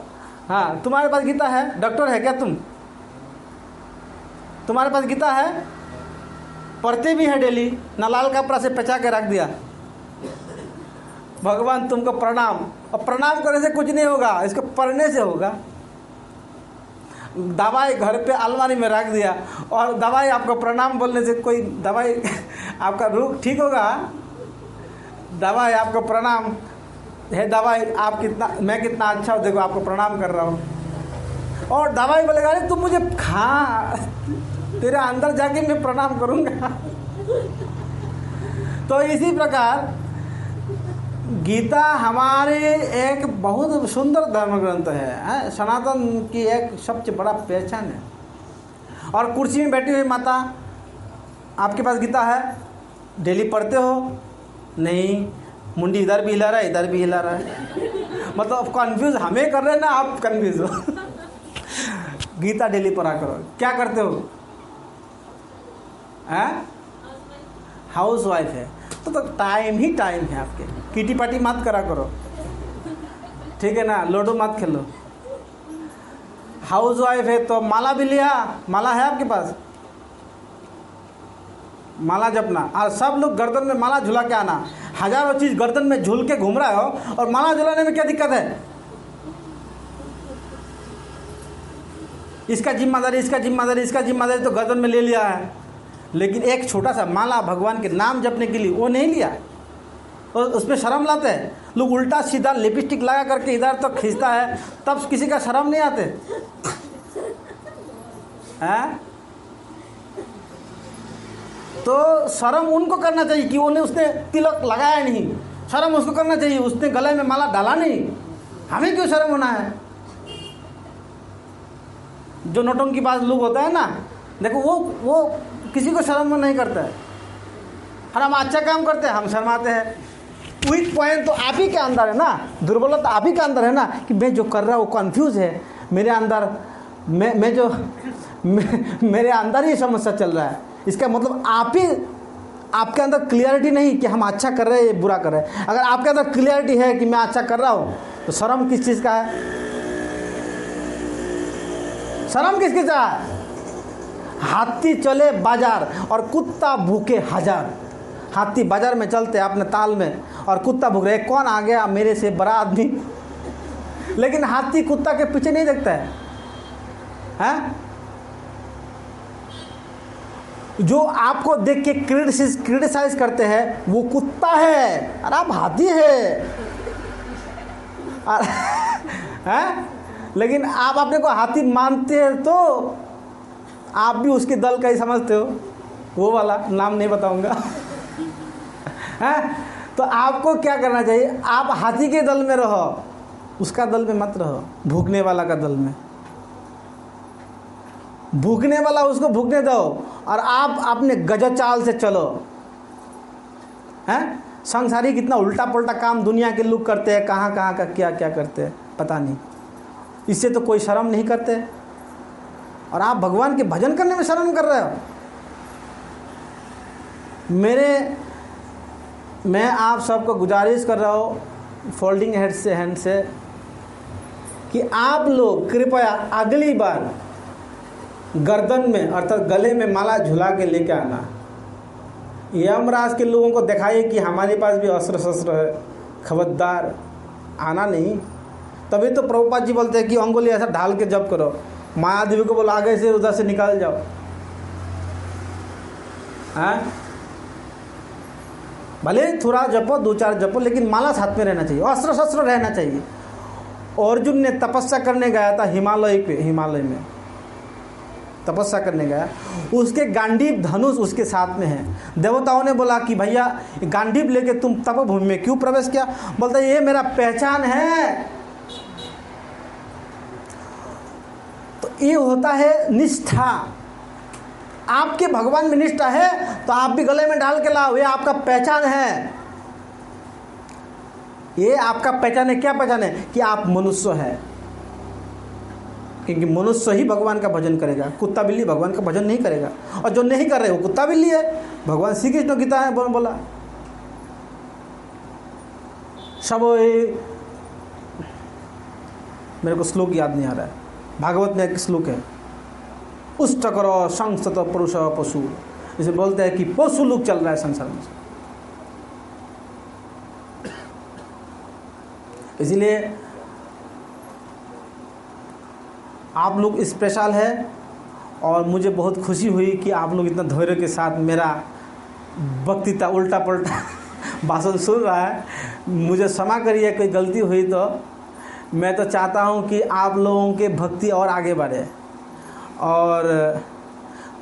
Speaker 1: हाँ, तुम्हारे पास गीता है? डॉक्टर है क्या तुम? तुम्हारे पास गीता है? पढ़ते भी हैं डेली? ना लाल कपड़ा से पचा के रख दिया? भगवान तुमको प्रणाम। और प्रणाम करने से कुछ नहीं होगा, इसको पढ़ने से होगा। दवाई घर पे अलमारी में रख दिया और दवाई आपको प्रणाम बोलने से कोई दवाई आपका रोग ठीक होगा? दवाई आपको प्रणाम है, दवाई आप कितना, मैं कितना अच्छा हूँ देखो, आपको प्रणाम कर रहा हूँ। और दवाई बोलेगा अरे तुम मुझे खा, तेरे अंदर जाके मैं प्रणाम करूंगा। तो इसी प्रकार गीता हमारे एक बहुत सुंदर धर्म ग्रंथ है, सनातन की एक सबसे बड़ा पहचान है। और कुर्सी में बैठी हुई माता, आपके पास गीता है, डेली पढ़ते हो? नहीं, मुंडी इधर भी हिला रहा है, इधर भी हिला रहा है। मतलब कंफ्यूज हमें कर रहे हैं ना, आप कंफ्यूज हो। गीता डेली पढ़ा करो। क्या करते हो? हाउस वाइफ है तो टाइम ही टाइम है आपके। किटी पार्टी मत करा करो, ठीक है ना, लूडो मत खेलो। हाउस वाइफ है तो माला भी लिया, माला है आपके पास? माला जपना, और सब लोग गर्दन में माला झुला के आना। हजारों चीज गर्दन में झूल के घूम रहे हो और माला झुलाने में क्या दिक्कत है? इसका जिम्मेदारी, इसका जिम्मेदारी, इसका जिम्मेदारी तो गर्दन में ले लिया है, लेकिन एक छोटा सा माला भगवान के नाम जपने के लिए वो नहीं लिया। और उसमें शर्म लाते हैं लोग, उल्टा सीधा लिपस्टिक लगा करके इधर तो खींचता है, तब किसी का शर्म नहीं आते हैं? तो शर्म उनको करना चाहिए कि उसने तिलक लगाया नहीं, शर्म उसको करना चाहिए उसने गले में माला डाला नहीं। हमें क्यों शर्म होना है? जो नौटंकी बाज लोग होता है ना, देखो वो किसी को शर्म नहीं करता है, और हम अच्छा काम करते हैं हम शर्माते हैं। वीक पॉइंट तो आप ही के अंदर है ना, दुर्बलता आप ही के अंदर है ना, कि मैं जो कर रहा हूँ वो कंफ्यूज है मेरे अंदर, मेरे अंदर ही समस्या चल रहा है। इसका मतलब आपके अंदर क्लियरिटी नहीं कि हम अच्छा कर रहे हैं या बुरा कर रहे हैं। अगर आपके अंदर क्लियरिटी है कि मैं अच्छा कर रहा हूँ, तो शर्म किस चीज़ का है? शर्म किसकी का है? हाथी चले बाजार और कुत्ता भूखे हजार। हाथी बाजार में चलते अपने ताल में और कुत्ता भूख रहे, कौन आ गया मेरे से बड़ा आदमी? लेकिन हाथी कुत्ता के पीछे नहीं देखता है, हैं? जो आपको देख के क्रिटिसाइज करते हैं वो कुत्ता है और आप हाथी है, हैं? लेकिन आप अपने को हाथी मानते हैं तो आप भी उसके दल का ही समझते हो, वो वाला नाम नहीं बताऊंगा। हैं? तो आपको क्या करना चाहिए? आप हाथी के दल में रहो, उसका दल में मत रहो, भूखने वाला का दल में। भूखने वाला उसको भूखने दो और आप अपने गजब चाल से चलो। हैं? संसारी कितना उल्टा पुल्टा काम दुनिया के लोग करते हैं, कहाँ कहाँ का क्या क्या करते हैं पता नहीं, इससे तो कोई शर्म नहीं करते, और आप भगवान के भजन करने में शर्म कर रहे हो। मैं आप सबको गुजारिश कर रहा हूँ फोल्डिंग हैंड से कि आप लोग कृपया अगली बार गर्दन में अर्थात गले में माला झुला के लेके आना। यमराज के लोगों को दिखाइए कि हमारे पास भी अस्त्र शस्त्र है, खबरदार आना नहीं। तभी तो प्रभुपाद जी बोलते हैं कि अंगुली ऐसा ढाल के जप करो, मायादेवी को बोलो आगे से उधर से निकाल जाओ। हैं? भले थोड़ा जपो, 2-4 जपो, लेकिन माला साथ में रहना चाहिए, अस्त्र शस्त्र रहना चाहिए। अर्जुन ने तपस्या करने गया था हिमालय में तपस्या करने गया, उसके गांडीव धनुष उसके साथ में है। देवताओं ने बोला कि भैया गांडीव लेके तुम तपभूमि में क्यों प्रवेश किया? बोलता ये मेरा पहचान है। तो ये होता है निष्ठा। आपके भगवान में निष्ठा है तो आप भी गले में डाल के लाओ, ये आपका पहचान है। ये आपका पहचान है। क्या पहचान है? कि आप मनुष्य है, क्योंकि मनुष्य ही भगवान का भजन करेगा, कुत्ता बिल्ली भगवान का भजन नहीं करेगा। और जो नहीं कर रहे वो कुत्ता बिल्ली है। भगवान श्री कृष्ण गीता है बोला सब, मेरे को श्लोक याद नहीं आ रहा है, भागवत में एक श्लोक है, उष्ट करो संसत पुरुष पशु, इसे बोलते हैं कि पशु लोग चल रहा है संसार में। इसलिए आप लोग स्पेशल है और मुझे बहुत खुशी हुई कि आप लोग इतना धैर्य के साथ मेरा वक्तृता उल्टा पुल्टा भाषण सुन रहा है। मुझे क्षमा करिए कोई गलती हुई तो, मैं तो चाहता हूँ कि आप लोगों के भक्ति और आगे बढ़े और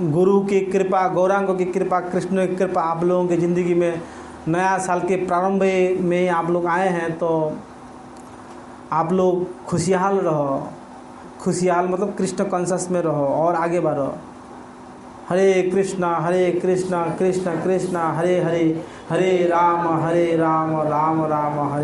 Speaker 1: गुरु की कृपा, गौरांग की कृपा, कृष्ण की कृपा आप लोगों की ज़िंदगी में नया साल के प्रारंभ में आप लोग आए हैं तो आप लोग खुशहाल रहो। खुशहाल मतलब कृष्ण कॉन्शस में रहो और आगे बढ़ो। हरे कृष्णा कृष्ण कृष्ण हरे हरे, हरे राम राम राम हरे।